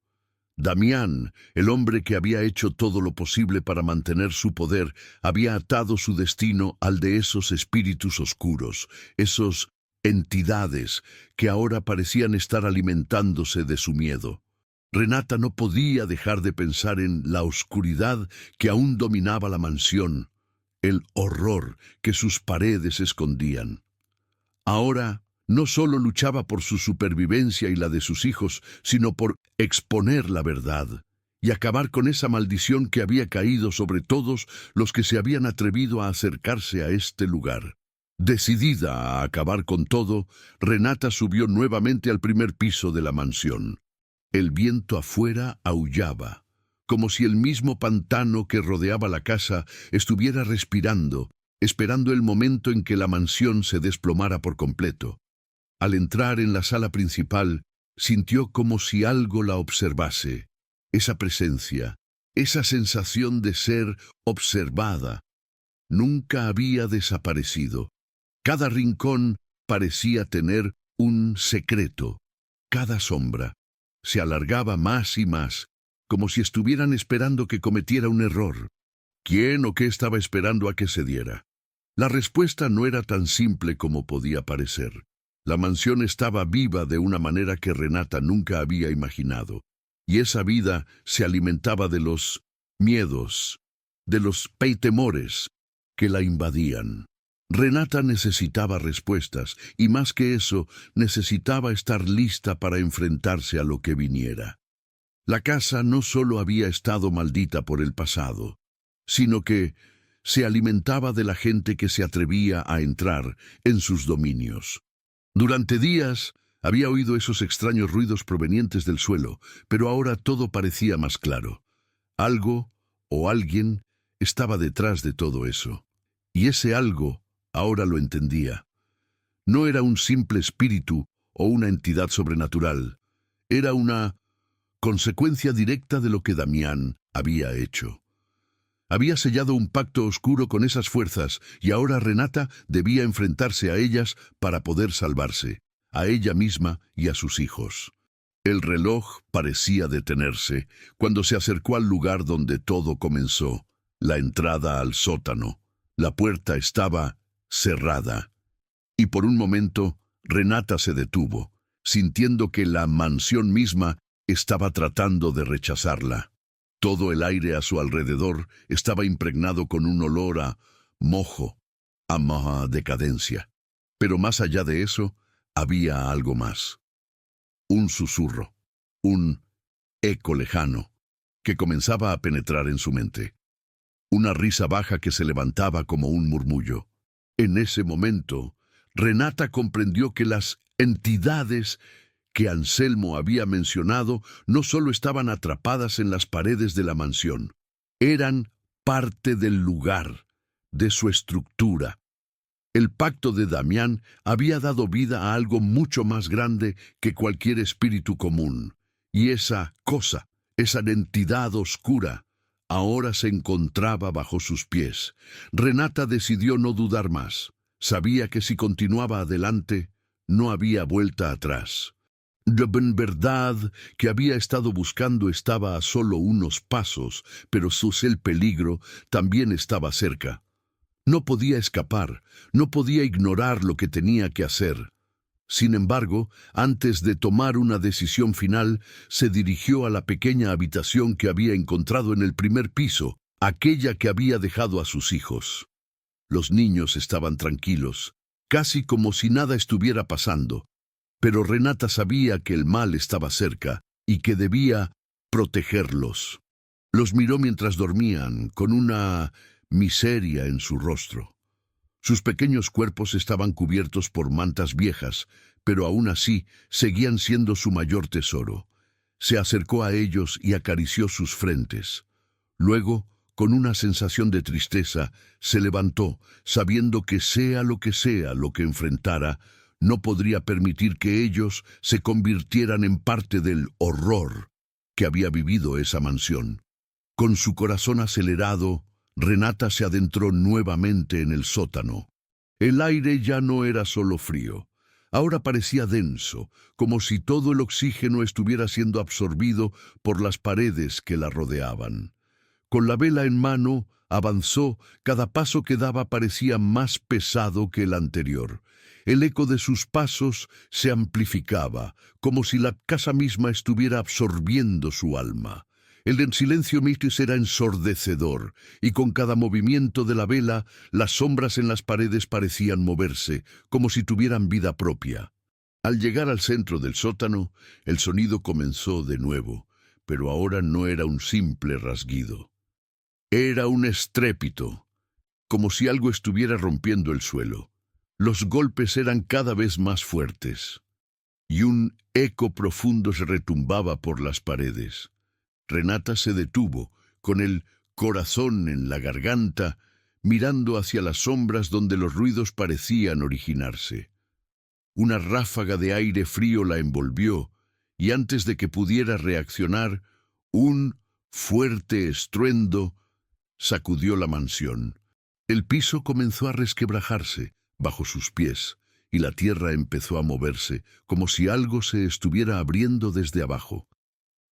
Damián, el hombre que había hecho todo lo posible para mantener su poder, había atado su destino al de esos espíritus oscuros, esos entidades que ahora parecían estar alimentándose de su miedo. Renata no podía dejar de pensar en la oscuridad que aún dominaba la mansión, el horror que sus paredes escondían. Ahora no solo luchaba por su supervivencia y la de sus hijos, sino por exponer la verdad y acabar con esa maldición que había caído sobre todos los que se habían atrevido a acercarse a este lugar. Decidida a acabar con todo, Renata subió nuevamente al primer piso de la mansión. El viento afuera aullaba, como si el mismo pantano que rodeaba la casa estuviera respirando, esperando el momento en que la mansión se desplomara por completo. Al entrar en la sala principal, sintió como si algo la observase. Esa presencia, esa sensación de ser observada, nunca había desaparecido. Cada rincón parecía tener un secreto. Cada sombra se alargaba más y más, como si estuvieran esperando que cometiera un error. ¿Quién o qué estaba esperando a que se diera? La respuesta no era tan simple como podía parecer. La mansión estaba viva de una manera que Renata nunca había imaginado, y esa vida se alimentaba de los miedos, de los temores que la invadían. Renata necesitaba respuestas, y más que eso, necesitaba estar lista para enfrentarse a lo que viniera. La casa no solo había estado maldita por el pasado, sino que se alimentaba de la gente que se atrevía a entrar en sus dominios. Durante días había oído esos extraños ruidos provenientes del suelo, pero ahora todo parecía más claro. Algo o alguien estaba detrás de todo eso. Y ese algo ahora lo entendía. No era un simple espíritu o una entidad sobrenatural. Era una consecuencia directa de lo que Damián había hecho. Había sellado un pacto oscuro con esas fuerzas y ahora Renata debía enfrentarse a ellas para poder salvarse, a ella misma y a sus hijos. El reloj parecía detenerse cuando se acercó al lugar donde todo comenzó, la entrada al sótano. La puerta estaba cerrada, y por un momento Renata se detuvo, sintiendo que la mansión misma estaba tratando de rechazarla. Todo el aire a su alrededor estaba impregnado con un olor a mojo, a decadencia. Pero más allá de eso, había algo más. Un susurro, un eco lejano, que comenzaba a penetrar en su mente. Una risa baja que se levantaba como un murmullo. En ese momento, Renata comprendió que las entidades que Anselmo había mencionado no solo estaban atrapadas en las paredes de la mansión, eran parte del lugar, de su estructura. El pacto de Damián había dado vida a algo mucho más grande que cualquier espíritu común, y esa cosa, esa entidad oscura, ahora se encontraba bajo sus pies. Renata decidió no dudar más. Sabía que si continuaba adelante, no había vuelta atrás. La verdad que había estado buscando estaba a solo unos pasos, pero el peligro también estaba cerca. No podía escapar, no podía ignorar lo que tenía que hacer. Sin embargo, antes de tomar una decisión final, se dirigió a la pequeña habitación que había encontrado en el primer piso, aquella que había dejado a sus hijos. Los niños estaban tranquilos, casi como si nada estuviera pasando, pero Renata sabía que el mal estaba cerca y que debía protegerlos. Los miró mientras dormían, con una miseria en su rostro. Sus pequeños cuerpos estaban cubiertos por mantas viejas, pero aún así seguían siendo su mayor tesoro. Se acercó a ellos y acarició sus frentes. Luego, con una sensación de tristeza, se levantó, sabiendo que sea lo que enfrentara, no podría permitir que ellos se convirtieran en parte del horror que había vivido esa mansión. Con su corazón acelerado, Renata se adentró nuevamente en el sótano. El aire ya no era solo frío. Ahora parecía denso, como si todo el oxígeno estuviera siendo absorbido por las paredes que la rodeaban. Con la vela en mano, avanzó, cada paso que daba parecía más pesado que el anterior. El eco de sus pasos se amplificaba, como si la casa misma estuviera absorbiendo su alma. El silencio místico era ensordecedor, y con cada movimiento de la vela, las sombras en las paredes parecían moverse, como si tuvieran vida propia. Al llegar al centro del sótano, el sonido comenzó de nuevo, pero ahora no era un simple rasguido. Era un estrépito, como si algo estuviera rompiendo el suelo. Los golpes eran cada vez más fuertes, y un eco profundo se retumbaba por las paredes. Renata se detuvo, con el corazón en la garganta, mirando hacia las sombras donde los ruidos parecían originarse. Una ráfaga de aire frío la envolvió, y antes de que pudiera reaccionar, un fuerte estruendo sacudió la mansión. El piso comenzó a resquebrajarse bajo sus pies, y la tierra empezó a moverse, como si algo se estuviera abriendo desde abajo.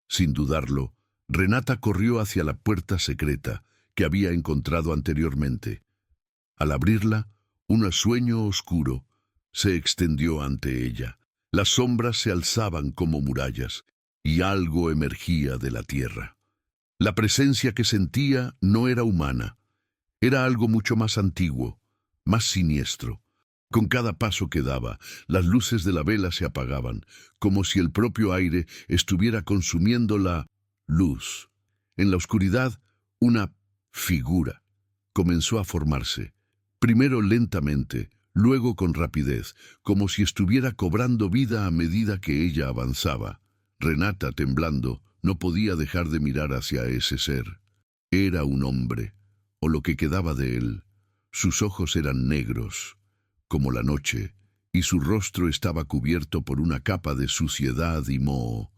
Sin dudarlo, Renata corrió hacia la puerta secreta que había encontrado anteriormente. Al abrirla, un sueño oscuro se extendió ante ella. Las sombras se alzaban como murallas, y algo emergía de la tierra. La presencia que sentía no era humana. Era algo mucho más antiguo, más siniestro. Con cada paso que daba, las luces de la vela se apagaban, como si el propio aire estuviera consumiendo la luz. En la oscuridad, una figura comenzó a formarse, primero lentamente, luego con rapidez, como si estuviera cobrando vida a medida que ella avanzaba. Renata, temblando, no podía dejar de mirar hacia ese ser. Era un hombre, o lo que quedaba de él. Sus ojos eran negros, como la noche, y su rostro estaba cubierto por una capa de suciedad y moho.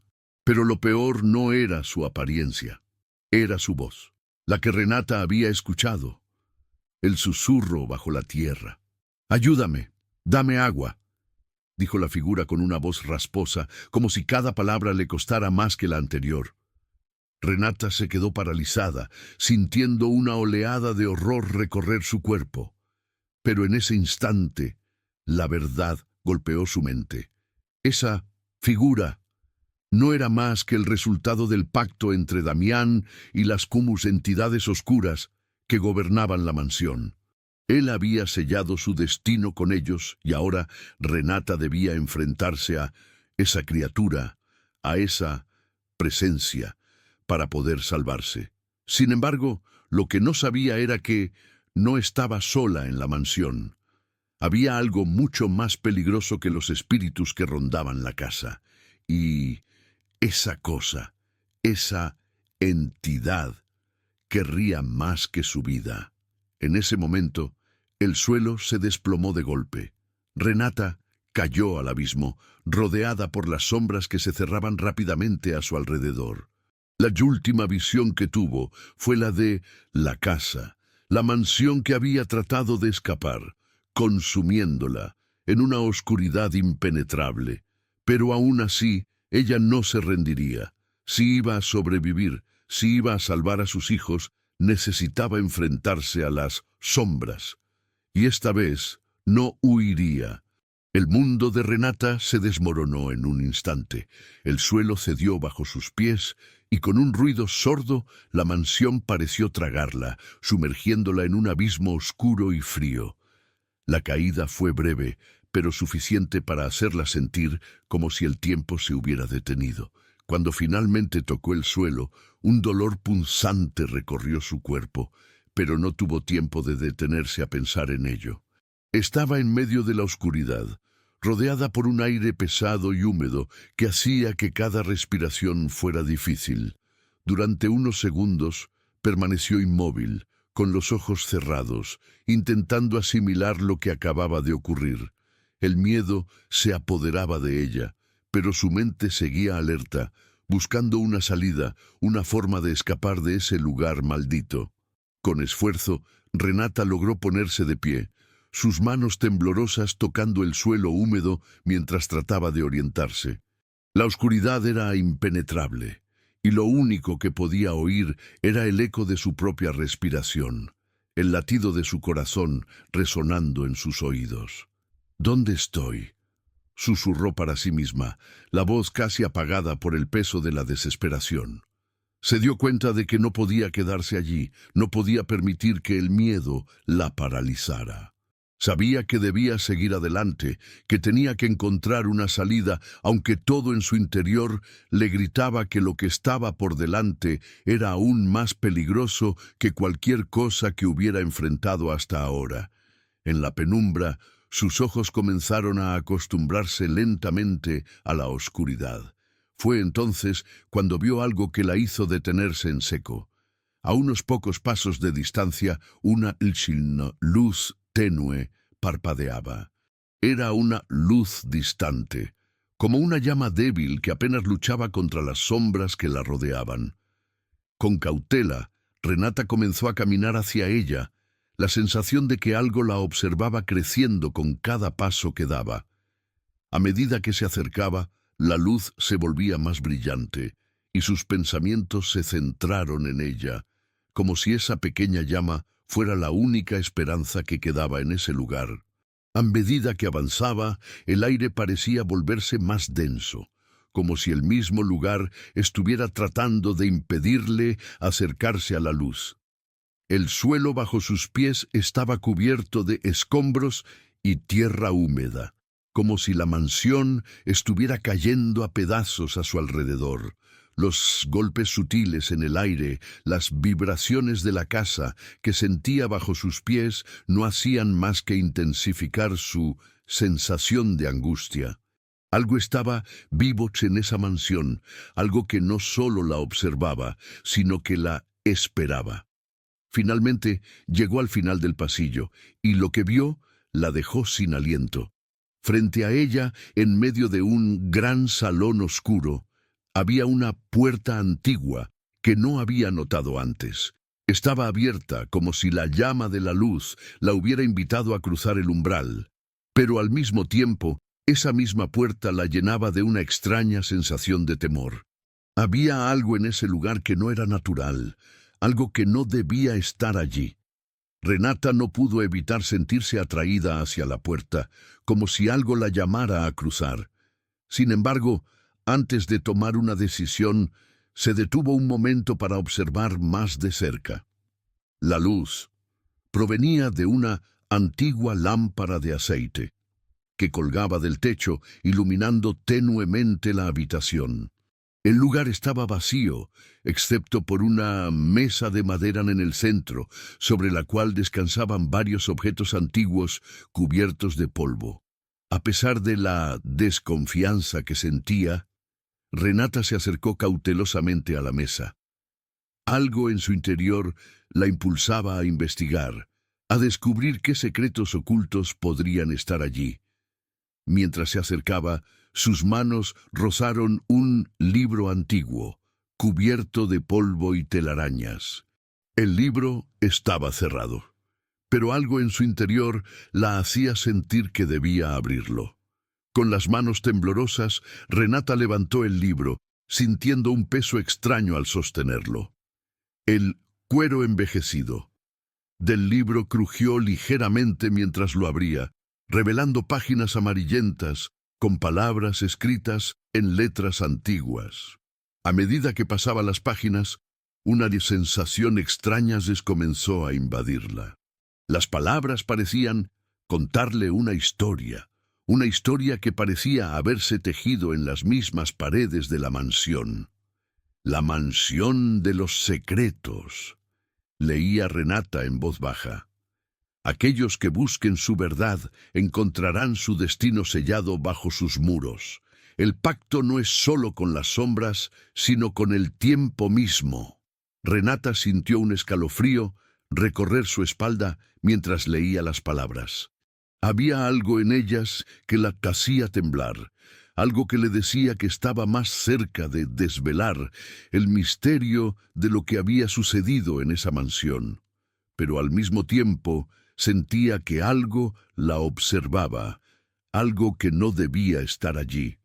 Pero lo peor no era su apariencia, era su voz, la que Renata había escuchado, el susurro bajo la tierra. «Ayúdame, dame agua», dijo la figura con una voz rasposa, como si cada palabra le costara más que la anterior. Renata se quedó paralizada, sintiendo una oleada de horror recorrer su cuerpo. Pero en ese instante, la verdad golpeó su mente. Esa figura no era más que el resultado del pacto entre Damián y las entidades oscuras que gobernaban la mansión. Él había sellado su destino con ellos y ahora Renata debía enfrentarse a esa criatura, a esa presencia, para poder salvarse. Sin embargo, lo que no sabía era que no estaba sola en la mansión. Había algo mucho más peligroso que los espíritus que rondaban la casa. Y esa cosa, esa entidad, querría más que su vida. En ese momento, el suelo se desplomó de golpe. Renata cayó al abismo, rodeada por las sombras que se cerraban rápidamente a su alrededor. La última visión que tuvo fue la de la casa, la mansión que había tratado de escapar, consumiéndola en una oscuridad impenetrable. Pero aún así, ella no se rendiría. Si iba a sobrevivir, si iba a salvar a sus hijos, necesitaba enfrentarse a las sombras. Y esta vez no huiría. El mundo de Renata se desmoronó en un instante. El suelo cedió bajo sus pies y con un ruido sordo la mansión pareció tragarla, sumergiéndola en un abismo oscuro y frío. La caída fue breve, pero suficiente para hacerla sentir como si el tiempo se hubiera detenido. Cuando finalmente tocó el suelo, un dolor punzante recorrió su cuerpo, pero no tuvo tiempo de detenerse a pensar en ello. Estaba en medio de la oscuridad, rodeada por un aire pesado y húmedo que hacía que cada respiración fuera difícil. Durante unos segundos permaneció inmóvil, con los ojos cerrados, intentando asimilar lo que acababa de ocurrir. El miedo se apoderaba de ella, pero su mente seguía alerta, buscando una salida, una forma de escapar de ese lugar maldito. Con esfuerzo, Renata logró ponerse de pie, sus manos temblorosas tocando el suelo húmedo mientras trataba de orientarse. La oscuridad era impenetrable, y lo único que podía oír era el eco de su propia respiración, el latido de su corazón resonando en sus oídos. ¿Dónde estoy?, susurró para sí misma, la voz casi apagada por el peso de la desesperación. Se dio cuenta de que no podía quedarse allí, no podía permitir que el miedo la paralizara. Sabía que debía seguir adelante, que tenía que encontrar una salida, aunque todo en su interior le gritaba que lo que estaba por delante era aún más peligroso que cualquier cosa que hubiera enfrentado hasta ahora. En la penumbra, sus ojos comenzaron a acostumbrarse lentamente a la oscuridad. Fue entonces cuando vio algo que la hizo detenerse en seco. A unos pocos pasos de distancia, una luz tenue parpadeaba. Era una luz distante, como una llama débil que apenas luchaba contra las sombras que la rodeaban. Con cautela, Renata comenzó a caminar hacia ella, la sensación de que algo la observaba creciendo con cada paso que daba. A medida que se acercaba, la luz se volvía más brillante, y sus pensamientos se centraron en ella, como si esa pequeña llama fuera la única esperanza que quedaba en ese lugar. A medida que avanzaba, el aire parecía volverse más denso, como si el mismo lugar estuviera tratando de impedirle acercarse a la luz. El suelo bajo sus pies estaba cubierto de escombros y tierra húmeda, como si la mansión estuviera cayendo a pedazos a su alrededor. Los golpes sutiles en el aire, las vibraciones de la casa que sentía bajo sus pies no hacían más que intensificar su sensación de angustia. Algo estaba vivo en esa mansión, algo que no solo la observaba, sino que la esperaba. Finalmente llegó al final del pasillo, y lo que vio la dejó sin aliento. Frente a ella, en medio de un gran salón oscuro, había una puerta antigua que no había notado antes. Estaba abierta como si la llama de la luz la hubiera invitado a cruzar el umbral, pero al mismo tiempo, esa misma puerta la llenaba de una extraña sensación de temor. Había algo en ese lugar que no era natural, algo que no debía estar allí. Renata no pudo evitar sentirse atraída hacia la puerta, como si algo la llamara a cruzar. Sin embargo, antes de tomar una decisión, se detuvo un momento para observar más de cerca. La luz provenía de una antigua lámpara de aceite, que colgaba del techo, iluminando tenuemente la habitación. El lugar estaba vacío, excepto por una mesa de madera en el centro, sobre la cual descansaban varios objetos antiguos cubiertos de polvo. A pesar de la desconfianza que sentía, Renata se acercó cautelosamente a la mesa. Algo en su interior la impulsaba a investigar, a descubrir qué secretos ocultos podrían estar allí. Mientras se acercaba, sus manos rozaron un libro antiguo, cubierto de polvo y telarañas. El libro estaba cerrado, pero algo en su interior la hacía sentir que debía abrirlo. Con las manos temblorosas, Renata levantó el libro, sintiendo un peso extraño al sostenerlo. El cuero envejecido del libro crujió ligeramente mientras lo abría, revelando páginas amarillentas con palabras escritas en letras antiguas. A medida que pasaba las páginas, una sensación extraña comenzó a invadirla. Las palabras parecían contarle una historia que parecía haberse tejido en las mismas paredes de la mansión. La mansión de los secretos, leía Renata en voz baja. Aquellos que busquen su verdad encontrarán su destino sellado bajo sus muros. El pacto no es solo con las sombras, sino con el tiempo mismo. Renata sintió un escalofrío recorrer su espalda mientras leía las palabras. Había algo en ellas que la hacía temblar, algo que le decía que estaba más cerca de desvelar el misterio de lo que había sucedido en esa mansión. Pero al mismo tiempo sentía que algo la observaba, algo que no debía estar allí.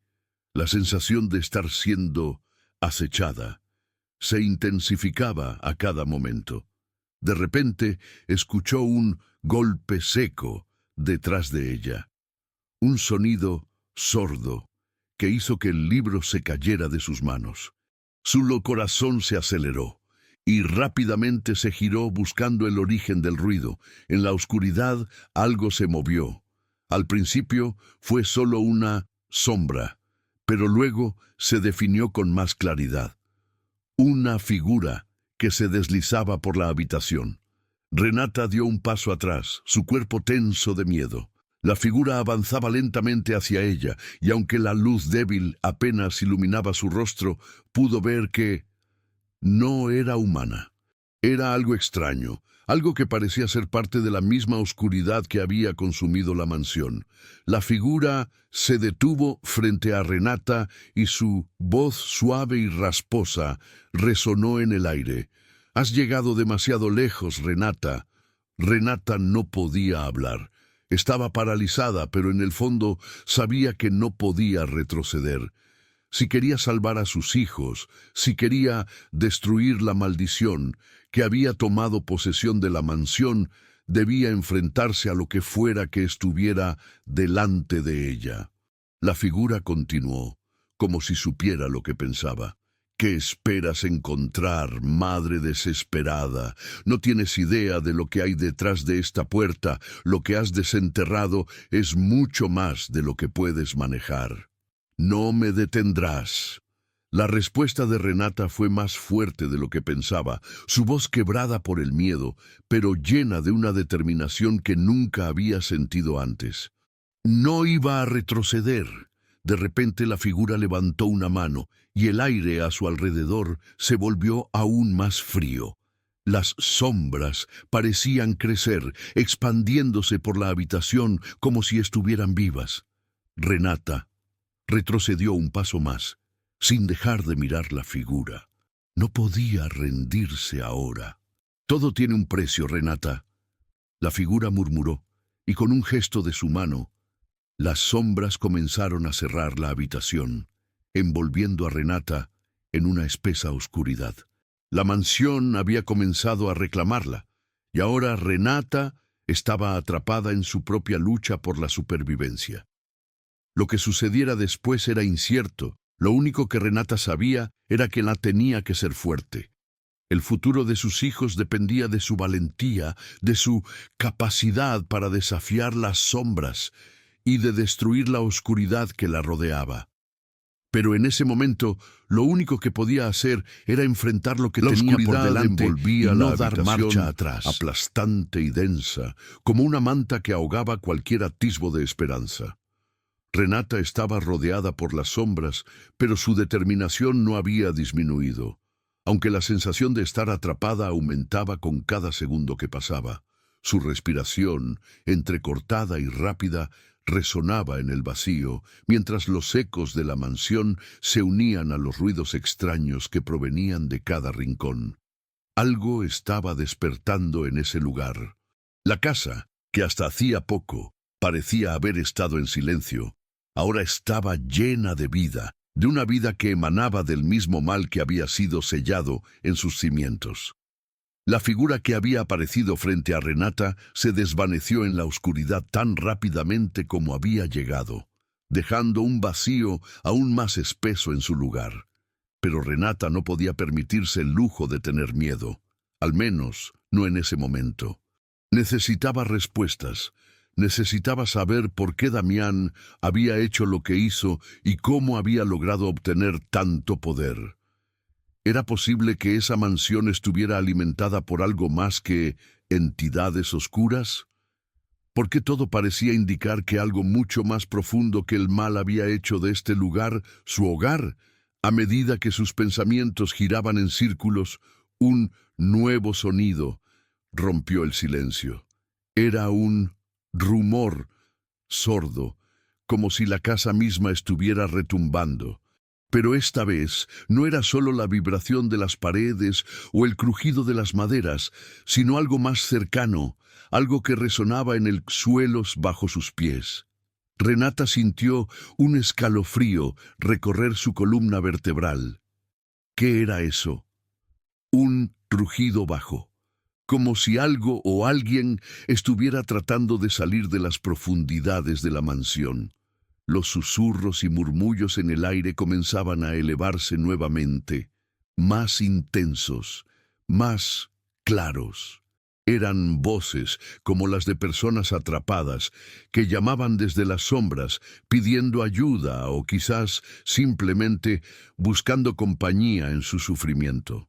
La sensación de estar siendo acechada se intensificaba a cada momento. De repente escuchó un golpe seco detrás de ella, un sonido sordo que hizo que el libro se cayera de sus manos. Su corazón se aceleró y rápidamente se giró buscando el origen del ruido. En la oscuridad algo se movió. Al principio fue solo una sombra, pero luego se definió con más claridad. Una figura que se deslizaba por la habitación. Renata dio un paso atrás, su cuerpo tenso de miedo. La figura avanzaba lentamente hacia ella, y aunque la luz débil apenas iluminaba su rostro, pudo ver que no era humana. Era algo extraño, algo que parecía ser parte de la misma oscuridad que había consumido la mansión. La figura se detuvo frente a Renata y su voz suave y rasposa resonó en el aire. «Has llegado demasiado lejos, Renata». Renata no podía hablar. Estaba paralizada, pero en el fondo sabía que no podía retroceder. Si quería salvar a sus hijos, si quería destruir la maldición que había tomado posesión de la mansión, debía enfrentarse a lo que fuera que estuviera delante de ella. La figura continuó, como si supiera lo que pensaba. ¿Qué esperas encontrar, madre desesperada? No tienes idea de lo que hay detrás de esta puerta. Lo que has desenterrado es mucho más de lo que puedes manejar. No me detendrás. La respuesta de Renata fue más fuerte de lo que pensaba, su voz quebrada por el miedo, pero llena de una determinación que nunca había sentido antes. No iba a retroceder. De repente la figura levantó una mano y el aire a su alrededor se volvió aún más frío. Las sombras parecían crecer, expandiéndose por la habitación como si estuvieran vivas. Renata retrocedió un paso más, sin dejar de mirar la figura. No podía rendirse ahora. «Todo tiene un precio, Renata», la figura murmuró, y con un gesto de su mano, las sombras comenzaron a cerrar la habitación, envolviendo a Renata en una espesa oscuridad. La mansión había comenzado a reclamarla, y ahora Renata estaba atrapada en su propia lucha por la supervivencia. Lo que sucediera después era incierto. Lo único que Renata sabía era que la tenía que ser fuerte. El futuro de sus hijos dependía de su valentía, de su capacidad para desafiar las sombras y de destruir la oscuridad que la rodeaba. Pero en ese momento, lo único que podía hacer era enfrentar lo que tenía por delante envolvía y no dar marcha atrás, aplastante y densa, como una manta que ahogaba cualquier atisbo de esperanza. Renata estaba rodeada por las sombras, pero su determinación no había disminuido, aunque la sensación de estar atrapada aumentaba con cada segundo que pasaba. Su respiración, entrecortada y rápida, resonaba en el vacío, mientras los ecos de la mansión se unían a los ruidos extraños que provenían de cada rincón. Algo estaba despertando en ese lugar. La casa, que hasta hacía poco parecía haber estado en silencio, ahora estaba llena de vida, de una vida que emanaba del mismo mal que había sido sellado en sus cimientos. La figura que había aparecido frente a Renata se desvaneció en la oscuridad tan rápidamente como había llegado, dejando un vacío aún más espeso en su lugar. Pero Renata no podía permitirse el lujo de tener miedo, al menos no en ese momento. Necesitaba respuestas, necesitaba saber por qué Damián había hecho lo que hizo y cómo había logrado obtener tanto poder. ¿Era posible que esa mansión estuviera alimentada por algo más que entidades oscuras? ¿Por qué todo parecía indicar que algo mucho más profundo que el mal había hecho de este lugar su hogar? A medida que sus pensamientos giraban en círculos, un nuevo sonido rompió el silencio. Era un rumor sordo, como si la casa misma estuviera retumbando. Pero esta vez no era solo la vibración de las paredes o el crujido de las maderas, sino algo más cercano, algo que resonaba en el suelo bajo sus pies. Renata sintió un escalofrío recorrer su columna vertebral. ¿Qué era eso? Un rugido bajo, como si algo o alguien estuviera tratando de salir de las profundidades de la mansión. Los susurros y murmullos en el aire comenzaban a elevarse nuevamente, más intensos, más claros. Eran voces como las de personas atrapadas que llamaban desde las sombras pidiendo ayuda o quizás simplemente buscando compañía en su sufrimiento.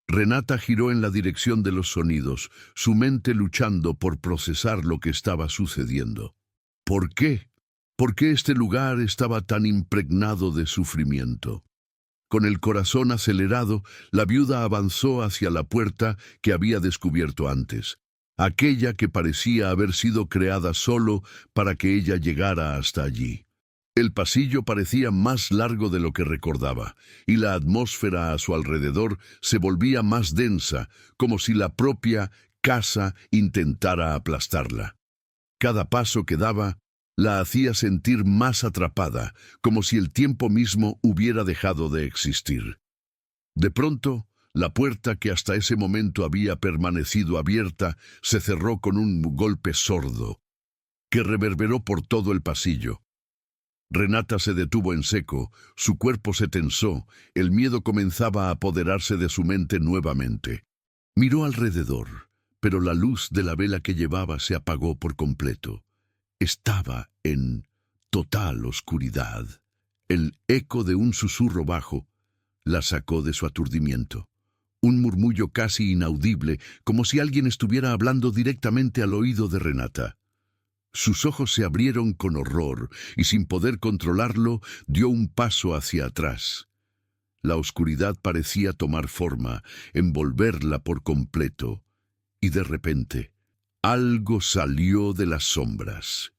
Renata giró en la dirección de los sonidos, su mente luchando por procesar lo que estaba sucediendo. ¿Por qué? ¿Por qué este lugar estaba tan impregnado de sufrimiento? Con el corazón acelerado, la viuda avanzó hacia la puerta que había descubierto antes, aquella que parecía haber sido creada solo para que ella llegara hasta allí. El pasillo parecía más largo de lo que recordaba, y la atmósfera a su alrededor se volvía más densa, como si la propia casa intentara aplastarla. Cada paso que daba la hacía sentir más atrapada, como si el tiempo mismo hubiera dejado de existir. De pronto, la puerta que hasta ese momento había permanecido abierta se cerró con un golpe sordo, que reverberó por todo el pasillo. Renata se detuvo en seco, su cuerpo se tensó, el miedo comenzaba a apoderarse de su mente nuevamente. Miró alrededor, pero la luz de la vela que llevaba se apagó por completo. Estaba en total oscuridad. El eco de un susurro bajo la sacó de su aturdimiento. Un murmullo casi inaudible, como si alguien estuviera hablando directamente al oído de Renata. Sus ojos se abrieron con horror y sin poder controlarlo, dio un paso hacia atrás. La oscuridad parecía tomar forma, envolverla por completo, y de repente algo salió de las sombras.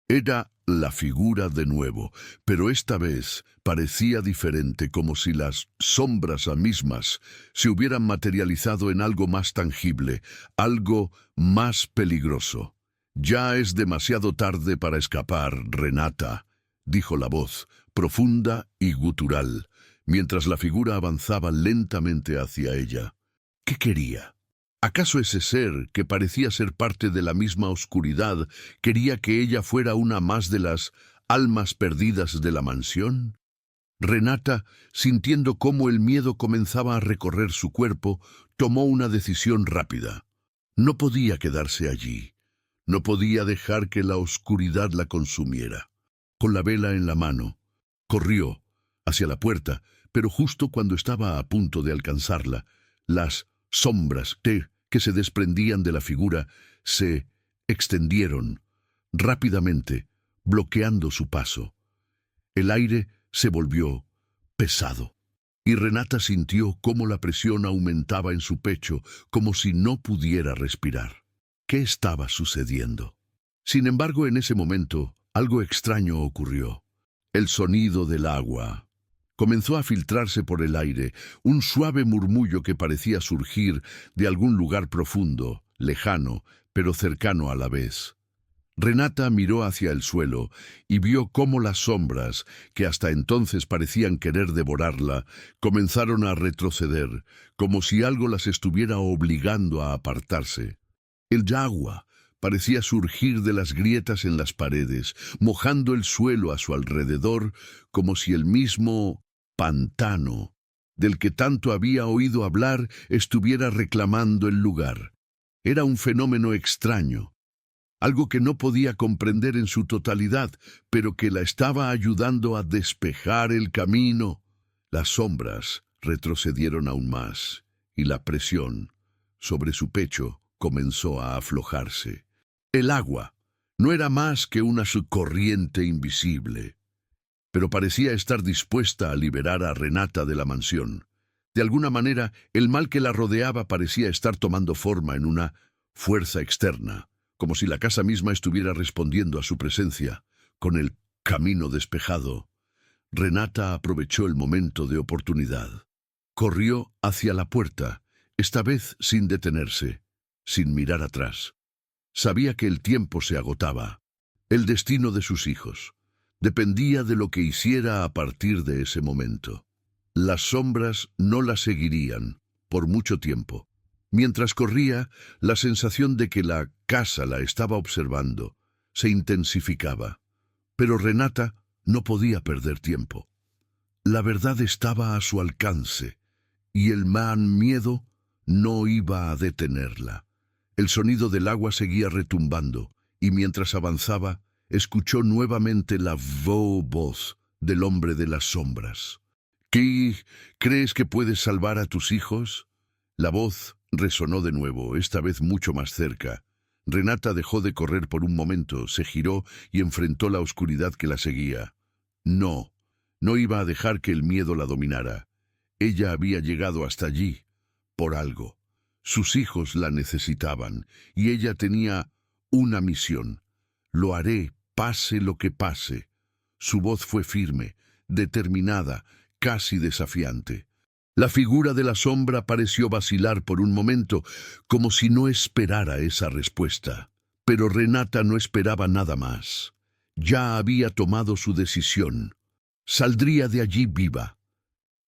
Era la figura de nuevo, pero esta vez parecía diferente, como si las sombras mismas se hubieran materializado en algo más tangible, algo más peligroso. «Ya es demasiado tarde para escapar, Renata», dijo la voz, profunda y gutural, mientras la figura avanzaba lentamente hacia ella. ¿Qué quería? ¿Acaso ese ser, que parecía ser parte de la misma oscuridad, quería que ella fuera una más de las almas perdidas de la mansión? Renata, sintiendo cómo el miedo comenzaba a recorrer su cuerpo, tomó una decisión rápida. No podía quedarse allí. No podía dejar que la oscuridad la consumiera. Con la vela en la mano, corrió, hacia la puerta, pero justo cuando estaba a punto de alcanzarla, las sombras que se desprendían de la figura se extendieron rápidamente, bloqueando su paso. El aire se volvió pesado, y Renata sintió cómo la presión aumentaba en su pecho, como si no pudiera respirar. ¿Qué estaba sucediendo? Sin embargo, en ese momento, algo extraño ocurrió. El sonido del agua comenzó a filtrarse por el aire, un suave murmullo que parecía surgir de algún lugar profundo, lejano, pero cercano a la vez. Renata miró hacia el suelo y vio cómo las sombras, que hasta entonces parecían querer devorarla, comenzaron a retroceder, como si algo las estuviera obligando a apartarse. El agua parecía surgir de las grietas en las paredes, mojando el suelo a su alrededor, como si el mismo pantano, del que tanto había oído hablar, estuviera reclamando el lugar. Era un fenómeno extraño, algo que no podía comprender en su totalidad, pero que la estaba ayudando a despejar el camino. Las sombras retrocedieron aún más, y la presión sobre su pecho comenzó a aflojarse. El agua no era más que una subcorriente invisible, pero parecía estar dispuesta a liberar a Renata de la mansión. De alguna manera, el mal que la rodeaba parecía estar tomando forma en una fuerza externa, como si la casa misma estuviera respondiendo a su presencia. Con el camino despejado, Renata aprovechó el momento de oportunidad. Corrió hacia la puerta, esta vez sin detenerse, sin mirar atrás. Sabía que el tiempo se agotaba. El destino de sus hijos dependía de lo que hiciera a partir de ese momento. Las sombras no la seguirían por mucho tiempo. Mientras corría, la sensación de que la casa la estaba observando se intensificaba. Pero Renata no podía perder tiempo. La verdad estaba a su alcance, y el miedo no iba a detenerla. El sonido del agua seguía retumbando, y mientras avanzaba, escuchó nuevamente la voz del hombre de las sombras. ¿Qué? ¿Crees que puedes salvar a tus hijos? La voz resonó de nuevo, esta vez mucho más cerca. Renata dejó de correr por un momento, se giró y enfrentó la oscuridad que la seguía. No iba a dejar que el miedo la dominara. Ella había llegado hasta allí por algo. Sus hijos la necesitaban, y ella tenía una misión. Lo haré, pase lo que pase. Su voz fue firme, determinada, casi desafiante. La figura de la sombra pareció vacilar por un momento, como si no esperara esa respuesta. Pero Renata no esperaba nada más. Ya había tomado su decisión. Saldría de allí viva.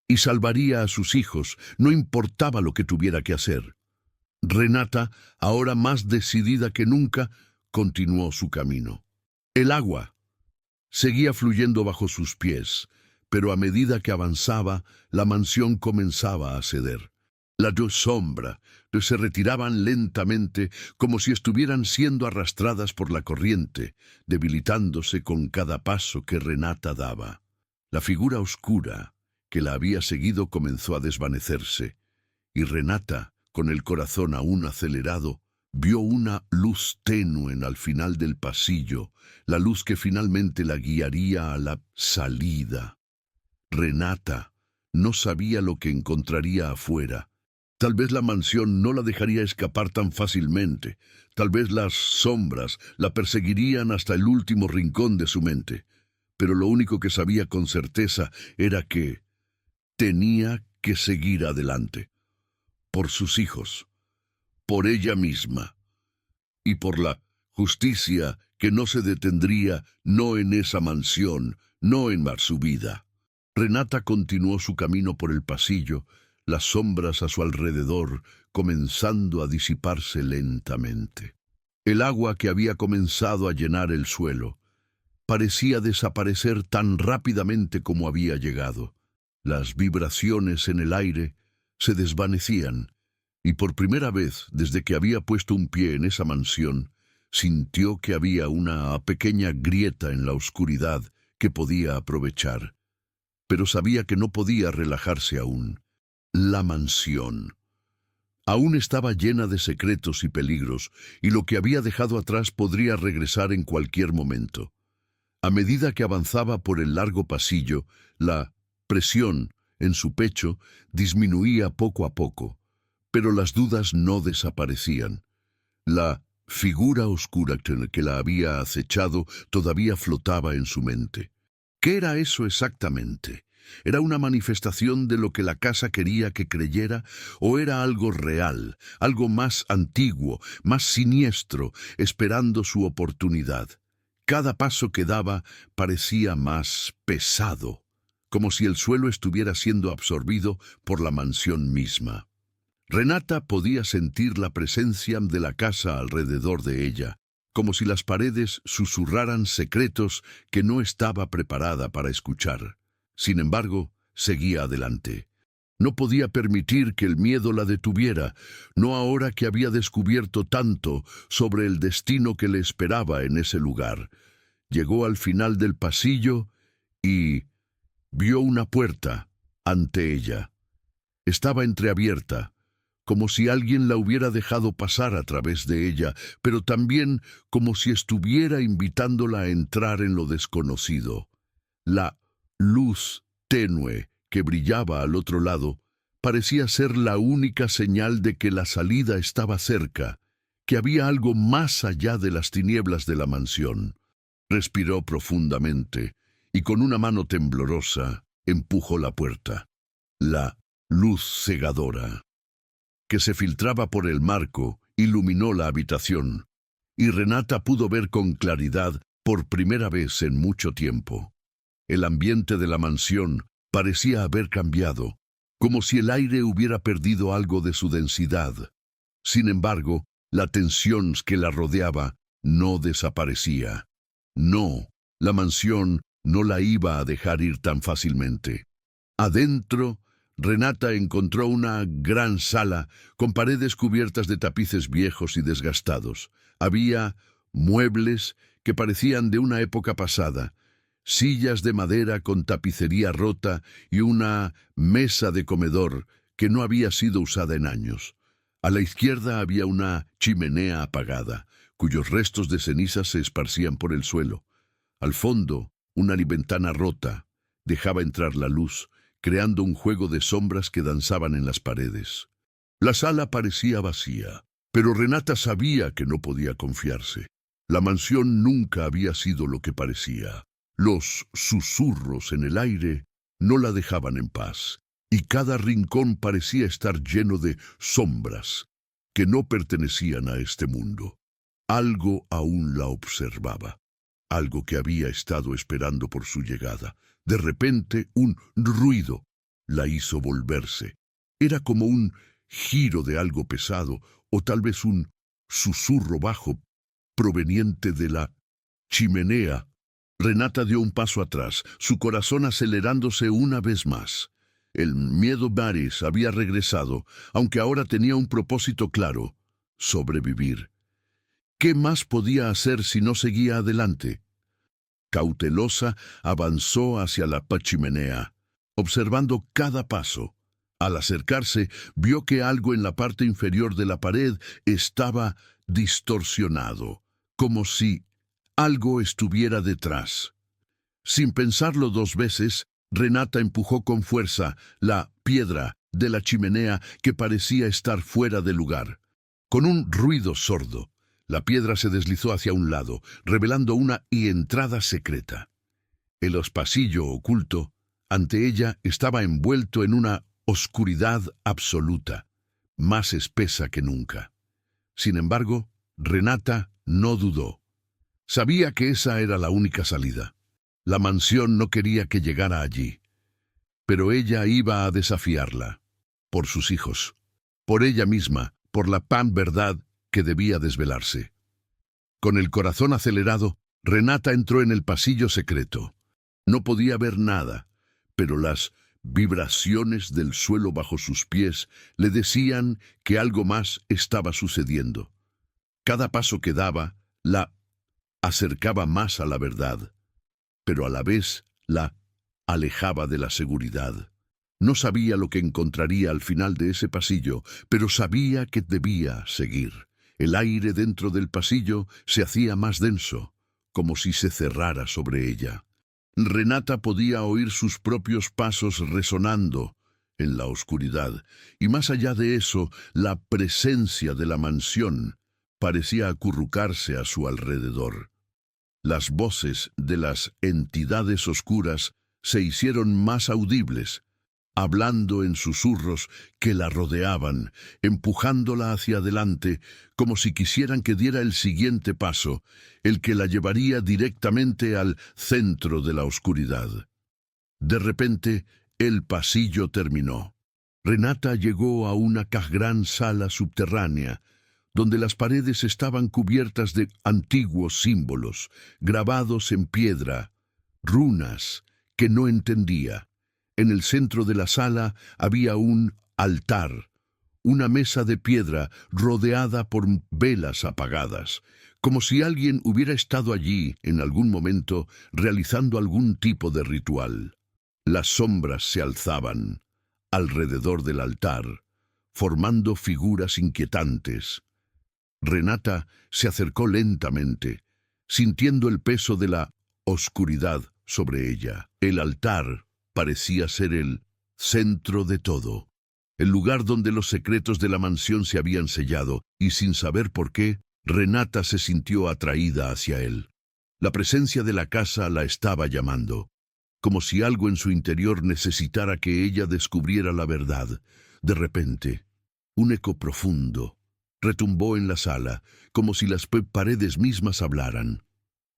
Y salvaría a sus hijos, no importaba lo que tuviera que hacer. Renata, ahora más decidida que nunca, continuó su camino. El agua seguía fluyendo bajo sus pies, pero a medida que avanzaba, la mansión comenzaba a ceder. Las dos sombras se retiraban lentamente, como si estuvieran siendo arrastradas por la corriente, debilitándose con cada paso que Renata daba. La figura oscura que la había seguido comenzó a desvanecerse, y Renata, con el corazón aún acelerado, vio una luz tenue al final del pasillo, la luz que finalmente la guiaría a la salida. Renata no sabía lo que encontraría afuera. Tal vez la mansión no la dejaría escapar tan fácilmente. Tal vez las sombras la perseguirían hasta el último rincón de su mente. Pero lo único que sabía con certeza era que tenía que seguir adelante. Por sus hijos, por ella misma, y por la justicia que no se detendría no en esa mansión, no en su vida. Renata continuó su camino por el pasillo, las sombras a su alrededor comenzando a disiparse lentamente. El agua que había comenzado a llenar el suelo parecía desaparecer tan rápidamente como había llegado. Las vibraciones en el aire se desvanecían, y por primera vez desde que había puesto un pie en esa mansión, sintió que había una pequeña grieta en la oscuridad que podía aprovechar. pero sabía que no podía relajarse aún. La mansión. Aún estaba llena de secretos y peligros, y lo que había dejado atrás podría regresar en cualquier momento. A medida que avanzaba por el largo pasillo, la presión en su pecho disminuía poco a poco, pero las dudas no desaparecían. La figura oscura que la había acechado todavía flotaba en su mente. ¿Qué era eso exactamente? ¿Era una manifestación de lo que la casa quería que creyera? ¿O era algo real, algo más antiguo, más siniestro, esperando su oportunidad? Cada paso que daba parecía más pesado, como si el suelo estuviera siendo absorbido por la mansión misma. Renata podía sentir la presencia de la casa alrededor de ella, como si las paredes susurraran secretos que no estaba preparada para escuchar. Sin embargo, seguía adelante. No podía permitir que el miedo la detuviera, no ahora que había descubierto tanto sobre el destino que le esperaba en ese lugar. Llegó al final del pasillo y vio una puerta ante ella. Estaba entreabierta, como si alguien la hubiera dejado pasar a través de ella, pero también como si estuviera invitándola a entrar en lo desconocido. La luz tenue que brillaba al otro lado parecía ser la única señal de que la salida estaba cerca, que había algo más allá de las tinieblas de la mansión. Respiró profundamente y con una mano temblorosa empujó la puerta. La luz cegadora que se filtraba por el marco iluminó la habitación, y Renata pudo ver con claridad por primera vez en mucho tiempo. El ambiente de la mansión parecía haber cambiado, como si el aire hubiera perdido algo de su densidad. Sin embargo, la tensión que la rodeaba no desaparecía. No, la mansión no la iba a dejar ir tan fácilmente. Adentro, Renata encontró una gran sala con paredes cubiertas de tapices viejos y desgastados. Había muebles que parecían de una época pasada, sillas de madera con tapicería rota y una mesa de comedor que no había sido usada en años. A la izquierda había una chimenea apagada, cuyos restos de cenizas se esparcían por el suelo. Al fondo, una ventana rota dejaba entrar la luz, creando un juego de sombras que danzaban en las paredes. La sala parecía vacía, pero Renata sabía que no podía confiarse. La mansión nunca había sido lo que parecía. Los susurros en el aire no la dejaban en paz, y cada rincón parecía estar lleno de sombras que no pertenecían a este mundo. Algo aún la observaba, algo que había estado esperando por su llegada. De repente, un ruido la hizo volverse. Era como un giro de algo pesado, o tal vez un susurro bajo proveniente de la chimenea. Renata dio un paso atrás, su corazón acelerándose una vez más. El miedo Baris había regresado, aunque ahora tenía un propósito claro: sobrevivir. ¿Qué más podía hacer si no seguía adelante? Cautelosa, avanzó hacia la chimenea, observando cada paso. Al acercarse, vio que algo en la parte inferior de la pared estaba distorsionado, como si algo estuviera detrás. Sin pensarlo dos veces, Renata empujó con fuerza la piedra de la chimenea que parecía estar fuera de lugar. Con un ruido sordo, la piedra se deslizó hacia un lado, revelando una entrada secreta. El pasillo oculto, ante ella, estaba envuelto en una oscuridad absoluta, más espesa que nunca. Sin embargo, Renata no dudó. Sabía que esa era la única salida. La mansión no quería que llegara allí, pero ella iba a desafiarla, por sus hijos, por ella misma, por la verdad que debía desvelarse. Con el corazón acelerado, Renata entró en el pasillo secreto. No podía ver nada, pero las vibraciones del suelo bajo sus pies le decían que algo más estaba sucediendo. Cada paso que daba la acercaba más a la verdad, pero a la vez la alejaba de la seguridad. No sabía lo que encontraría al final de ese pasillo, pero sabía que debía seguir. El aire dentro del pasillo se hacía más denso, como si se cerrara sobre ella. Renata podía oír sus propios pasos resonando en la oscuridad, y más allá de eso, la presencia de la mansión parecía acurrucarse a su alrededor. Las voces de las entidades oscuras se hicieron más audibles, hablando en susurros que la rodeaban, empujándola hacia adelante, como si quisieran que diera el siguiente paso, el que la llevaría directamente al centro de la oscuridad. De repente, el pasillo terminó. Renata llegó a una gran sala subterránea, donde las paredes estaban cubiertas de antiguos símbolos, grabados en piedra, runas que no entendía. En el centro de la sala había un altar, una mesa de piedra rodeada por velas apagadas, como si alguien hubiera estado allí en algún momento realizando algún tipo de ritual. Las sombras se alzaban alrededor del altar, formando figuras inquietantes. Renata se acercó lentamente, sintiendo el peso de la oscuridad sobre ella. El altar parecía ser el centro de todo, el lugar donde los secretos de la mansión se habían sellado, y sin saber por qué, Renata se sintió atraída hacia él. La presencia de la casa la estaba llamando, como si algo en su interior necesitara que ella descubriera la verdad. De repente, un eco profundo retumbó en la sala, como si las paredes mismas hablaran.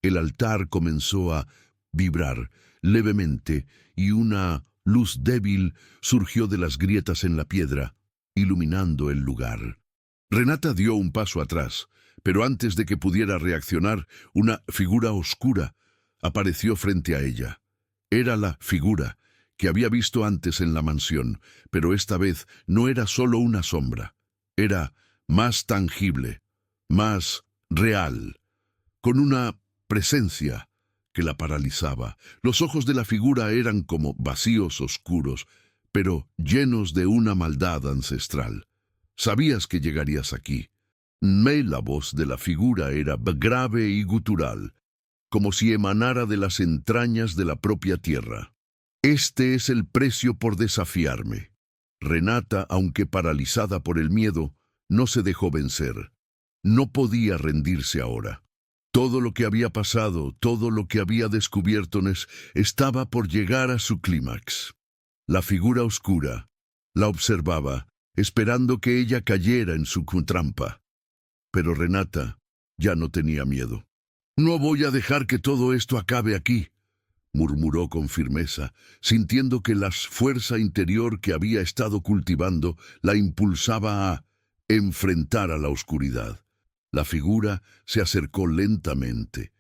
El altar comenzó a vibrar levemente, y una luz débil surgió de las grietas en la piedra, iluminando el lugar. Renata dio un paso atrás, pero antes de que pudiera reaccionar, una figura oscura apareció frente a ella. Era la figura que había visto antes en la mansión, pero esta vez no era solo una sombra. Era más tangible, más real, con una presencia que la paralizaba. Los ojos de la figura eran como vacíos oscuros, pero llenos de una maldad ancestral. Sabías que llegarías aquí. La voz de la figura era grave y gutural, como si emanara de las entrañas de la propia tierra. Este es el precio por desafiarme. Renata, aunque paralizada por el miedo, no se dejó vencer. No podía rendirse ahora. Todo lo que había pasado, todo lo que había descubierto estaba por llegar a su clímax. La figura oscura la observaba, esperando que ella cayera en su trampa. Pero Renata ya no tenía miedo. «No voy a dejar que todo esto acabe aquí», murmuró con firmeza, sintiendo que la fuerza interior que había estado cultivando la impulsaba a enfrentar a la oscuridad. La figura se acercó lentamente,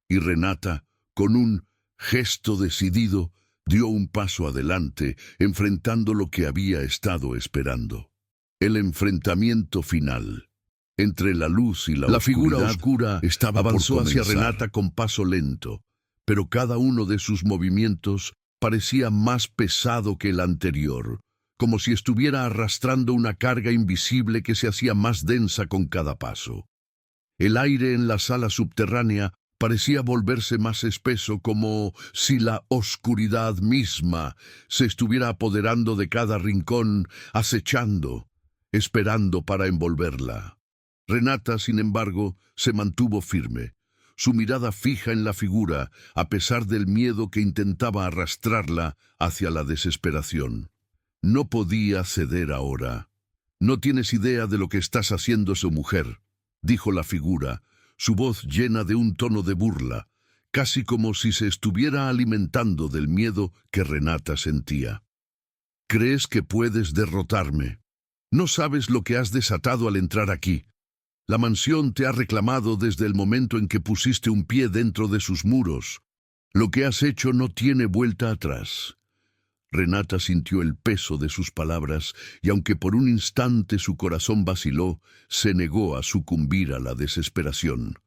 y Renata, con un gesto decidido, dio un paso adelante, enfrentando lo que había estado esperando. El enfrentamiento final. Entre la luz y la figura oscura avanzó hacia Renata con paso lento, pero cada uno de sus movimientos parecía más pesado que el anterior, como si estuviera arrastrando una carga invisible que se hacía más densa con cada paso. El aire en la sala subterránea parecía volverse más espeso, como si la oscuridad misma se estuviera apoderando de cada rincón, acechando, esperando para envolverla. Renata, sin embargo, se mantuvo firme, su mirada fija en la figura, a pesar del miedo que intentaba arrastrarla hacia la desesperación. No podía ceder ahora. «No tienes idea de lo que estás haciendo, su mujer», dijo la figura, su voz llena de un tono de burla, casi como si se estuviera alimentando del miedo que Renata sentía. «¿Crees que puedes derrotarme? No sabes lo que has desatado al entrar aquí. La mansión te ha reclamado desde el momento en que pusiste un pie dentro de sus muros. Lo que has hecho no tiene vuelta atrás». Renata sintió el peso de sus palabras, y aunque por un instante su corazón vaciló, se negó a sucumbir a la desesperación.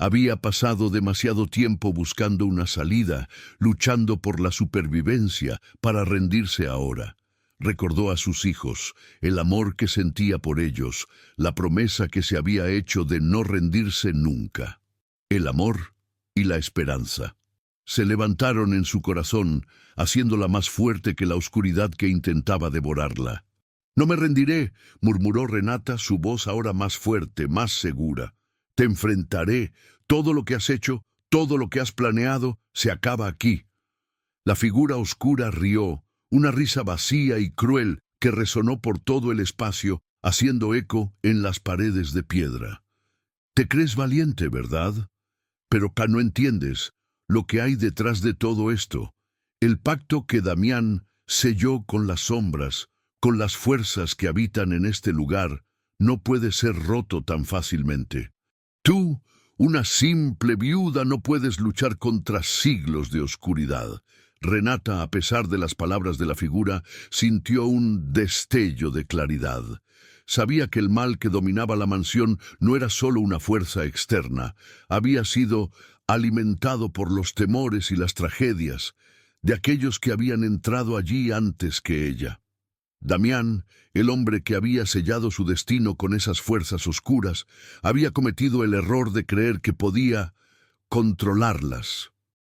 Había pasado demasiado tiempo buscando una salida, luchando por la supervivencia, para rendirse ahora. Recordó a sus hijos, el amor que sentía por ellos, la promesa que se había hecho de no rendirse nunca. El amor y la esperanza se levantaron en su corazón, haciéndola más fuerte que la oscuridad que intentaba devorarla. «No me rendiré», murmuró Renata, su voz ahora más fuerte, más segura. «Te enfrentaré. Todo lo que has hecho, todo lo que has planeado, se acaba aquí». La figura oscura rió, una risa vacía y cruel que resonó por todo el espacio, haciendo eco en las paredes de piedra. «Te crees valiente, ¿verdad? Pero no entiendes lo que hay detrás de todo esto. El pacto que Damián selló con las sombras, con las fuerzas que habitan en este lugar, no puede ser roto tan fácilmente. Tú, una simple viuda, no puedes luchar contra siglos de oscuridad». Renata, a pesar de las palabras de la figura, sintió un destello de claridad. Sabía que el mal que dominaba la mansión no era solo una fuerza externa, había sido alimentado por los temores y las tragedias de aquellos que habían entrado allí antes que ella. Damián, el hombre que había sellado su destino con esas fuerzas oscuras, había cometido el error de creer que podía controlarlas.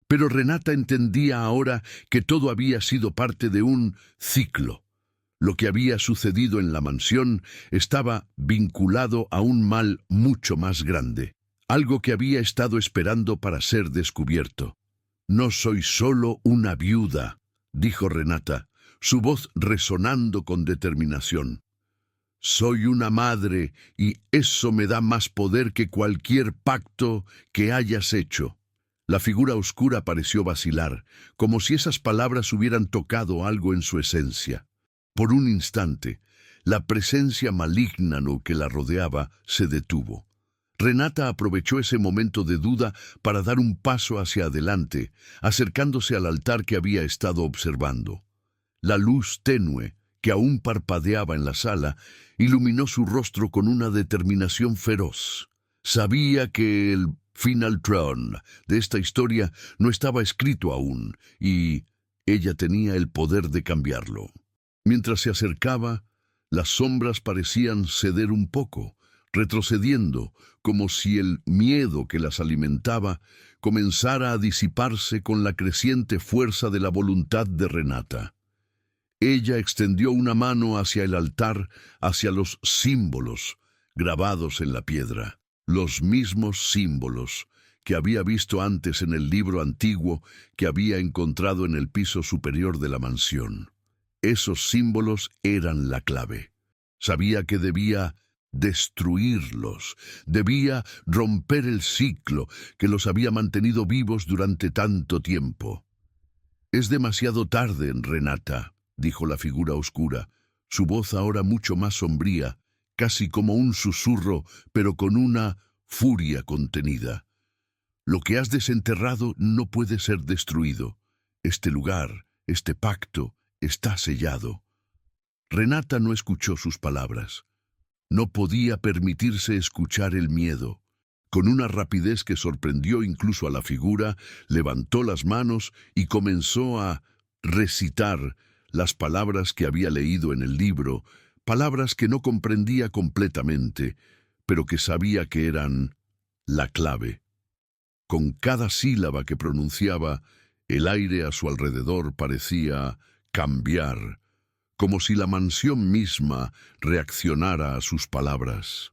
Pero Renata entendía ahora que todo había sido parte de un ciclo. Lo que había sucedido en la mansión estaba vinculado a un mal mucho más grande, algo que había estado esperando para ser descubierto. «No soy solo una viuda», dijo Renata, su voz resonando con determinación. «Soy una madre y eso me da más poder que cualquier pacto que hayas hecho». La figura oscura pareció vacilar, como si esas palabras hubieran tocado algo en su esencia. Por un instante, la presencia maligna que la rodeaba se detuvo. Renata aprovechó ese momento de duda para dar un paso hacia adelante, acercándose al altar que había estado observando. La luz tenue, que aún parpadeaba en la sala, iluminó su rostro con una determinación feroz. Sabía que el Final Throne de esta historia no estaba escrito aún, y ella tenía el poder de cambiarlo. Mientras se acercaba, las sombras parecían ceder un poco, retrocediendo, como si el miedo que las alimentaba comenzara a disiparse con la creciente fuerza de la voluntad de Renata. Ella extendió una mano hacia el altar, hacia los símbolos grabados en la piedra. Los mismos símbolos que había visto antes en el libro antiguo que había encontrado en el piso superior de la mansión. Esos símbolos eran la clave. Sabía que debía destruirlos, debía romper el ciclo que los había mantenido vivos durante tanto tiempo. «Es demasiado tarde, Renata», dijo la figura oscura, su voz ahora mucho más sombría, casi como un susurro, pero con una furia contenida. «Lo que has desenterrado no puede ser destruido. Este lugar, este pacto, está sellado». Renata no escuchó sus palabras. No podía permitirse escuchar el miedo. Con una rapidez que sorprendió incluso a la figura, levantó las manos y comenzó a recitar las palabras que había leído en el libro, palabras que no comprendía completamente, pero que sabía que eran la clave. Con cada sílaba que pronunciaba, el aire a su alrededor parecía cambiar, como si la mansión misma reaccionara a sus palabras.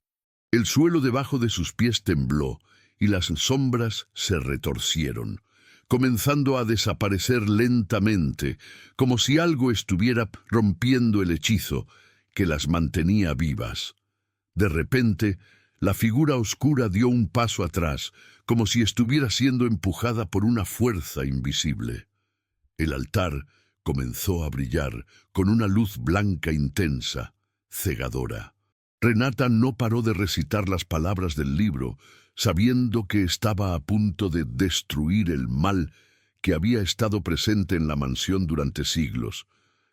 El suelo debajo de sus pies tembló y las sombras se retorcieron, comenzando a desaparecer lentamente, como si algo estuviera rompiendo el hechizo que las mantenía vivas. De repente, la figura oscura dio un paso atrás, como si estuviera siendo empujada por una fuerza invisible. El altar comenzó a brillar con una luz blanca intensa, cegadora. Renata no paró de recitar las palabras del libro, sabiendo que estaba a punto de destruir el mal que había estado presente en la mansión durante siglos.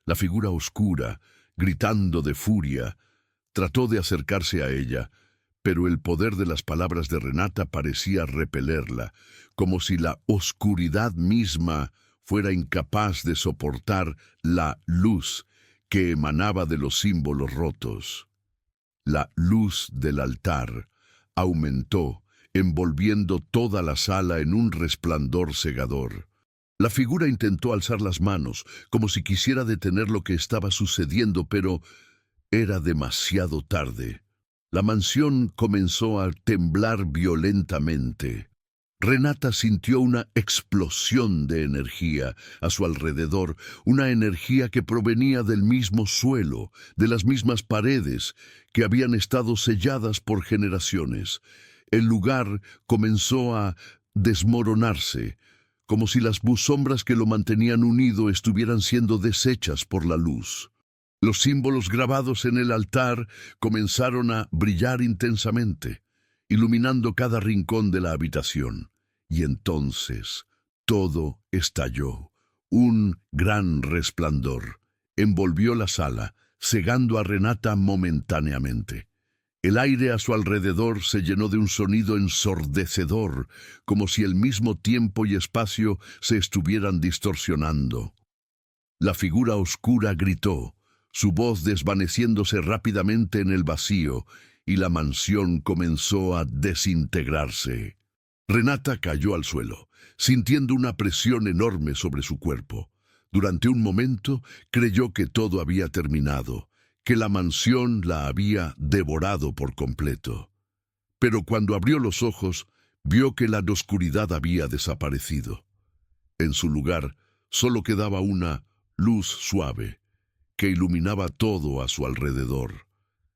La figura oscura, gritando de furia, trató de acercarse a ella, Pero el poder de las palabras de Renata parecía repelerla, como si la oscuridad misma fuera incapaz de soportar la luz que emanaba de los símbolos rotos. La luz del altar aumentó, envolviendo toda la sala en un resplandor cegador. La figura intentó alzar las manos, como si quisiera detener lo que estaba sucediendo, pero era demasiado tarde. La mansión comenzó a temblar violentamente. Renata sintió una explosión de energía a su alrededor, una energía que provenía del mismo suelo, de las mismas paredes que habían estado selladas por generaciones. El lugar comenzó a desmoronarse, como si las sombras que lo mantenían unido estuvieran siendo deshechas por la luz. Los símbolos grabados en el altar comenzaron a brillar intensamente, iluminando cada rincón de la habitación. Y entonces todo estalló. Un gran resplandor envolvió la sala, cegando a Renata momentáneamente. El aire a su alrededor se llenó de un sonido ensordecedor, como si el mismo tiempo y espacio se estuvieran distorsionando. La figura oscura gritó, su voz desvaneciéndose rápidamente en el vacío, y la mansión comenzó a desintegrarse. Renata cayó al suelo, sintiendo una presión enorme sobre su cuerpo. Durante un momento creyó que todo había terminado, que la mansión la había devorado por completo. Pero cuando abrió los ojos, vio que la oscuridad había desaparecido. En su lugar, solo quedaba una luz suave, que iluminaba todo a su alrededor.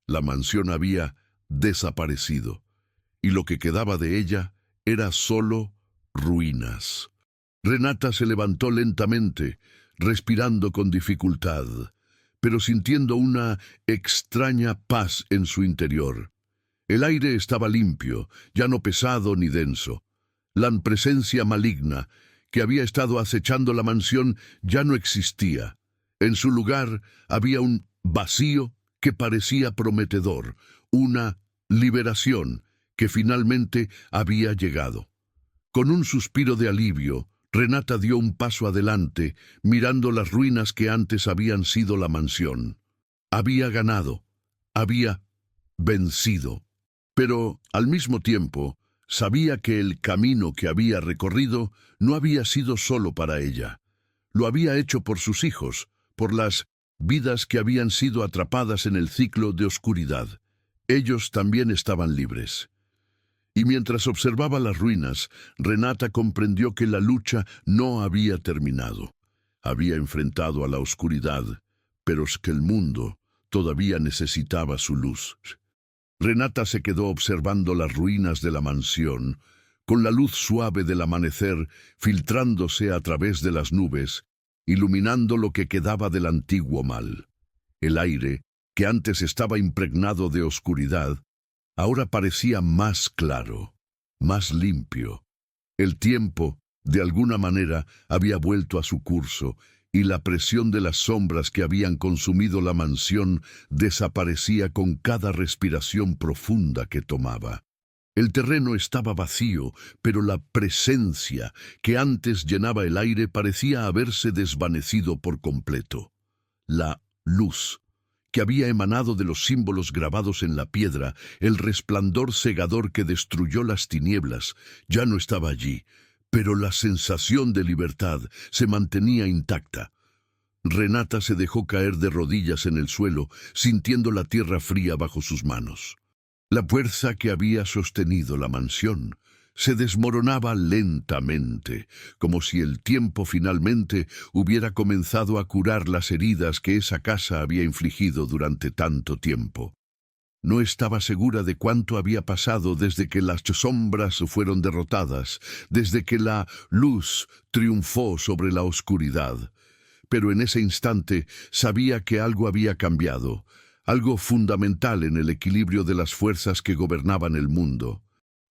La mansión había desaparecido, y lo que quedaba de ella era solo ruinas. Renata se levantó lentamente, respirando con dificultad, pero sintiendo una extraña paz en su interior. El aire estaba limpio, ya no pesado ni denso. La presencia maligna que había estado acechando la mansión ya no existía. En su lugar había un vacío que parecía prometedor, una liberación que finalmente había llegado. Con un suspiro de alivio, Renata dio un paso adelante, mirando las ruinas que antes habían sido la mansión. Había ganado, había vencido, pero al mismo tiempo sabía que el camino que había recorrido no había sido solo para ella. Lo había hecho por sus hijos, por las vidas que habían sido atrapadas en el ciclo de oscuridad. Ellos también estaban libres. Y mientras observaba las ruinas, Renata comprendió que la lucha no había terminado. Había enfrentado a la oscuridad, pero es que el mundo todavía necesitaba su luz. Renata se quedó observando las ruinas de la mansión, con la luz suave del amanecer filtrándose a través de las nubes, iluminando lo que quedaba del antiguo mal. El aire, que antes estaba impregnado de oscuridad, ahora parecía más claro, más limpio. El tiempo, de alguna manera, había vuelto a su curso, y la presión de las sombras que habían consumido la mansión desaparecía con cada respiración profunda que tomaba. El terreno estaba vacío, pero la presencia que antes llenaba el aire parecía haberse desvanecido por completo. La luz que había emanado de los símbolos grabados en la piedra, el resplandor cegador que destruyó las tinieblas, ya no estaba allí, pero la sensación de libertad se mantenía intacta. Renata se dejó caer de rodillas en el suelo, sintiendo la tierra fría bajo sus manos. La fuerza que había sostenido la mansión se desmoronaba lentamente, como si el tiempo finalmente hubiera comenzado a curar las heridas que esa casa había infligido durante tanto tiempo. No estaba segura de cuánto había pasado desde que las sombras fueron derrotadas, desde que la luz triunfó sobre la oscuridad. Pero en ese instante sabía que algo había cambiado, algo fundamental en el equilibrio de las fuerzas que gobernaban el mundo.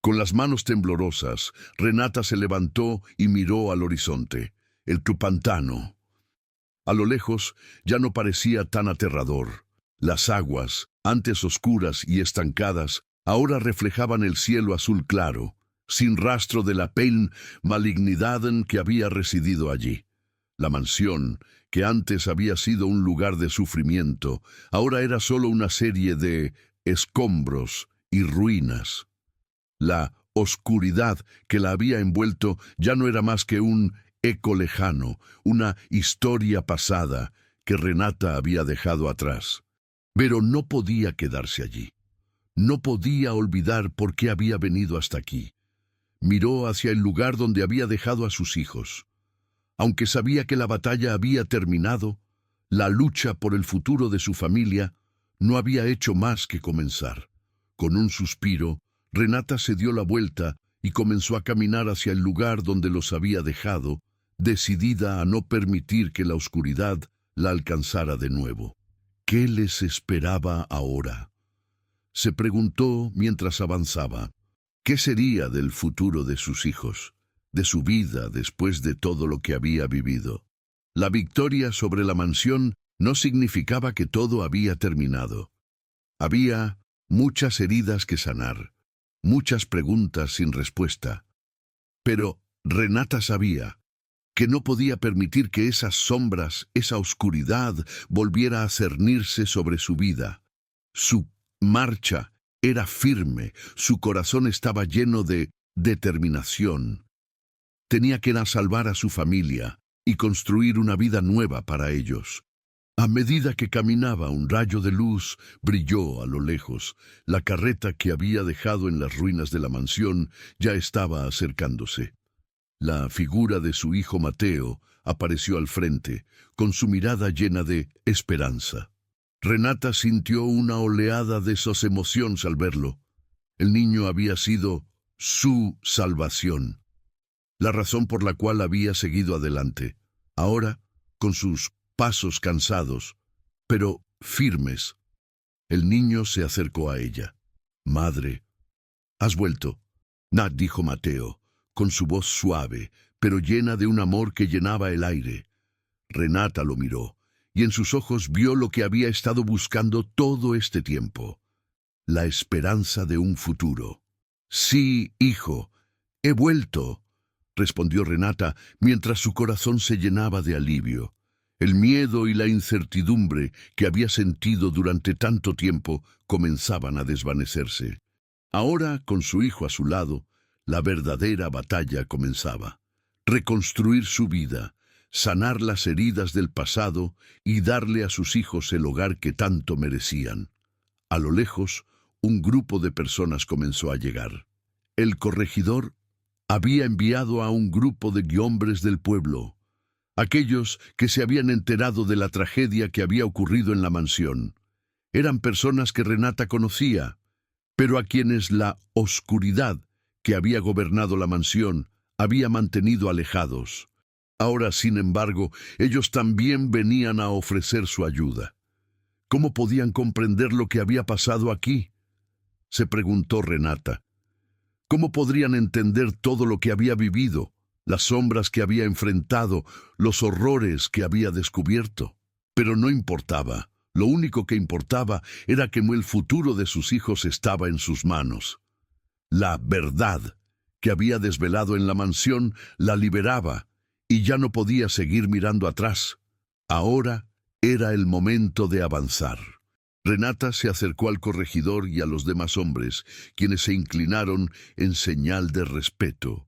Con las manos temblorosas, Renata se levantó y miró al horizonte, el pantano. A lo lejos ya no parecía tan aterrador. Las aguas, antes oscuras y estancadas, Ahora reflejaban el cielo azul claro, sin rastro de la malignidad que había residido allí. La mansión, que antes había sido un lugar de sufrimiento, ahora era solo una serie de escombros y ruinas. La oscuridad que la había envuelto ya no era más que un eco lejano, una historia pasada que Renata había dejado atrás. Pero no podía quedarse allí. No podía olvidar por qué había venido hasta aquí. Miró hacia el lugar donde había dejado a sus hijos. Aunque sabía que la batalla había terminado, la lucha por el futuro de su familia no había hecho más que comenzar. Con un suspiro, Renata se dio la vuelta y comenzó a caminar hacia el lugar donde los había dejado, decidida a no permitir que la oscuridad la alcanzara de nuevo. ¿Qué les esperaba ahora? Se preguntó mientras avanzaba. ¿Qué sería del futuro de sus hijos, de su vida después de todo lo que había vivido? La victoria sobre la mansión no significaba que todo había terminado. Había muchas heridas que sanar, muchas preguntas sin respuesta. Pero Renata sabía que no podía permitir que esas sombras, esa oscuridad, volviera a cernirse sobre su vida. Su marcha era firme, su corazón estaba lleno de determinación. Tenía que ir a salvar a su familia y construir una vida nueva para ellos. A medida que caminaba, un rayo de luz brilló a lo lejos. La carreta que había dejado en las ruinas de la mansión ya estaba acercándose. La figura de su hijo Mateo apareció al frente, con su mirada llena de esperanza. Renata sintió una oleada de emociones al verlo. El niño había sido su salvación, la razón por la cual había seguido adelante. Ahora, con sus pasos cansados, pero firmes, el niño se acercó a ella. «Madre, ¿has vuelto?», dijo Mateo, con su voz suave, pero llena de un amor que llenaba el aire. Renata lo miró, y en sus ojos vio lo que había estado buscando todo este tiempo: la esperanza de un futuro. «Sí, hijo, he vuelto», respondió Renata, mientras su corazón se llenaba de alivio. El miedo y la incertidumbre que había sentido durante tanto tiempo comenzaban a desvanecerse. Ahora, con su hijo a su lado, la verdadera batalla comenzaba. Reconstruir su vida, sanar las heridas del pasado y darle a sus hijos el hogar que tanto merecían. A lo lejos, un grupo de personas comenzó a llegar. El corregidor había enviado a un grupo de hombres del pueblo, aquellos que se habían enterado de la tragedia que había ocurrido en la mansión. Eran personas que Renata conocía, pero a quienes la oscuridad que había gobernado la mansión había mantenido alejados. Ahora, sin embargo, ellos también venían a ofrecer su ayuda. ¿Cómo podían comprender lo que había pasado aquí?, se preguntó Renata. ¿Cómo podrían entender todo lo que había vivido, las sombras que había enfrentado, los horrores que había descubierto? Pero no importaba. Lo único que importaba era que el futuro de sus hijos estaba en sus manos. La verdad que había desvelado en la mansión la liberaba y ya no podía seguir mirando atrás. Ahora era el momento de avanzar. Renata se acercó al corregidor y a los demás hombres, quienes se inclinaron en señal de respeto.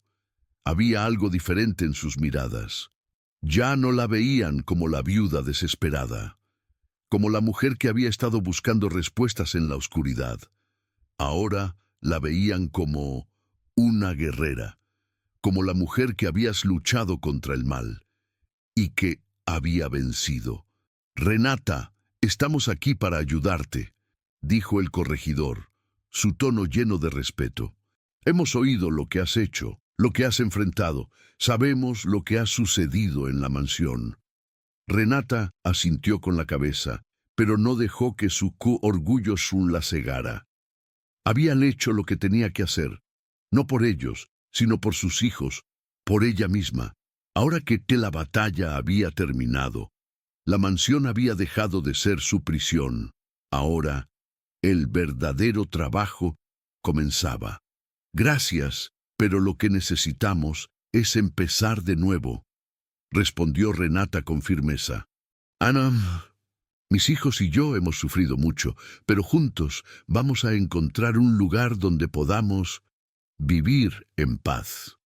Había algo diferente en sus miradas. Ya no la veían como la viuda desesperada, como la mujer que había estado buscando respuestas en la oscuridad. Ahora la veían como una guerrera, como la mujer que habías luchado contra el mal y que había vencido. «Renata, estamos aquí para ayudarte», dijo el corregidor, su tono lleno de respeto. «Hemos oído lo que has hecho, lo que has enfrentado. Sabemos lo que ha sucedido en la mansión». Renata asintió con la cabeza, pero no dejó que su orgullo la cegara. Habían hecho lo que tenía que hacer, no por ellos, sino por sus hijos, por ella misma. Ahora que la batalla había terminado, la mansión había dejado de ser su prisión. Ahora, el verdadero trabajo comenzaba. Gracias, pero lo que necesitamos es empezar de nuevo, respondió Renata con firmeza. Ana, mis hijos y yo hemos sufrido mucho, pero juntos vamos a encontrar un lugar donde podamos vivir en paz.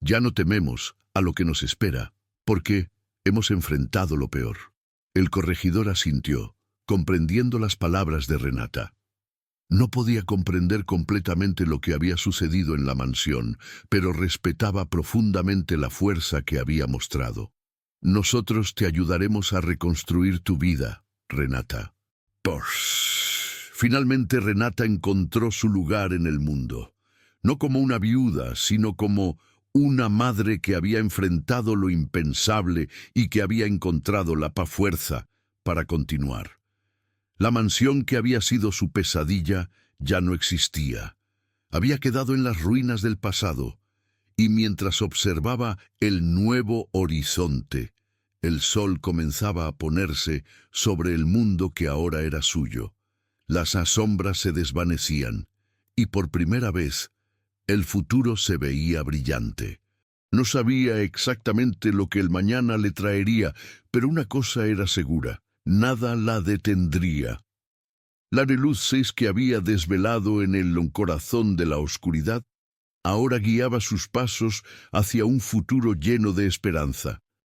Ya no tememos a lo que nos espera, porque hemos enfrentado lo peor. El corregidor asintió, comprendiendo las palabras de Renata. No podía comprender completamente lo que había sucedido en la mansión, pero respetaba profundamente la fuerza que había mostrado. Nosotros te ayudaremos a reconstruir tu vida, Renata. Finalmente Renata encontró su lugar en el mundo, no como una viuda, sino como una madre que había enfrentado lo impensable y que había encontrado la fuerza para continuar. La mansión que había sido su pesadilla ya no existía. Había quedado en las ruinas del pasado, y mientras observaba el nuevo horizonte, el sol comenzaba a ponerse sobre el mundo que ahora era suyo. Las sombras se desvanecían, y por primera vez, el futuro se veía brillante. No sabía exactamente lo que el mañana le traería, pero una cosa era segura: nada la detendría. La luz que había desvelado en el corazón de la oscuridad ahora guiaba sus pasos hacia un futuro lleno de esperanza.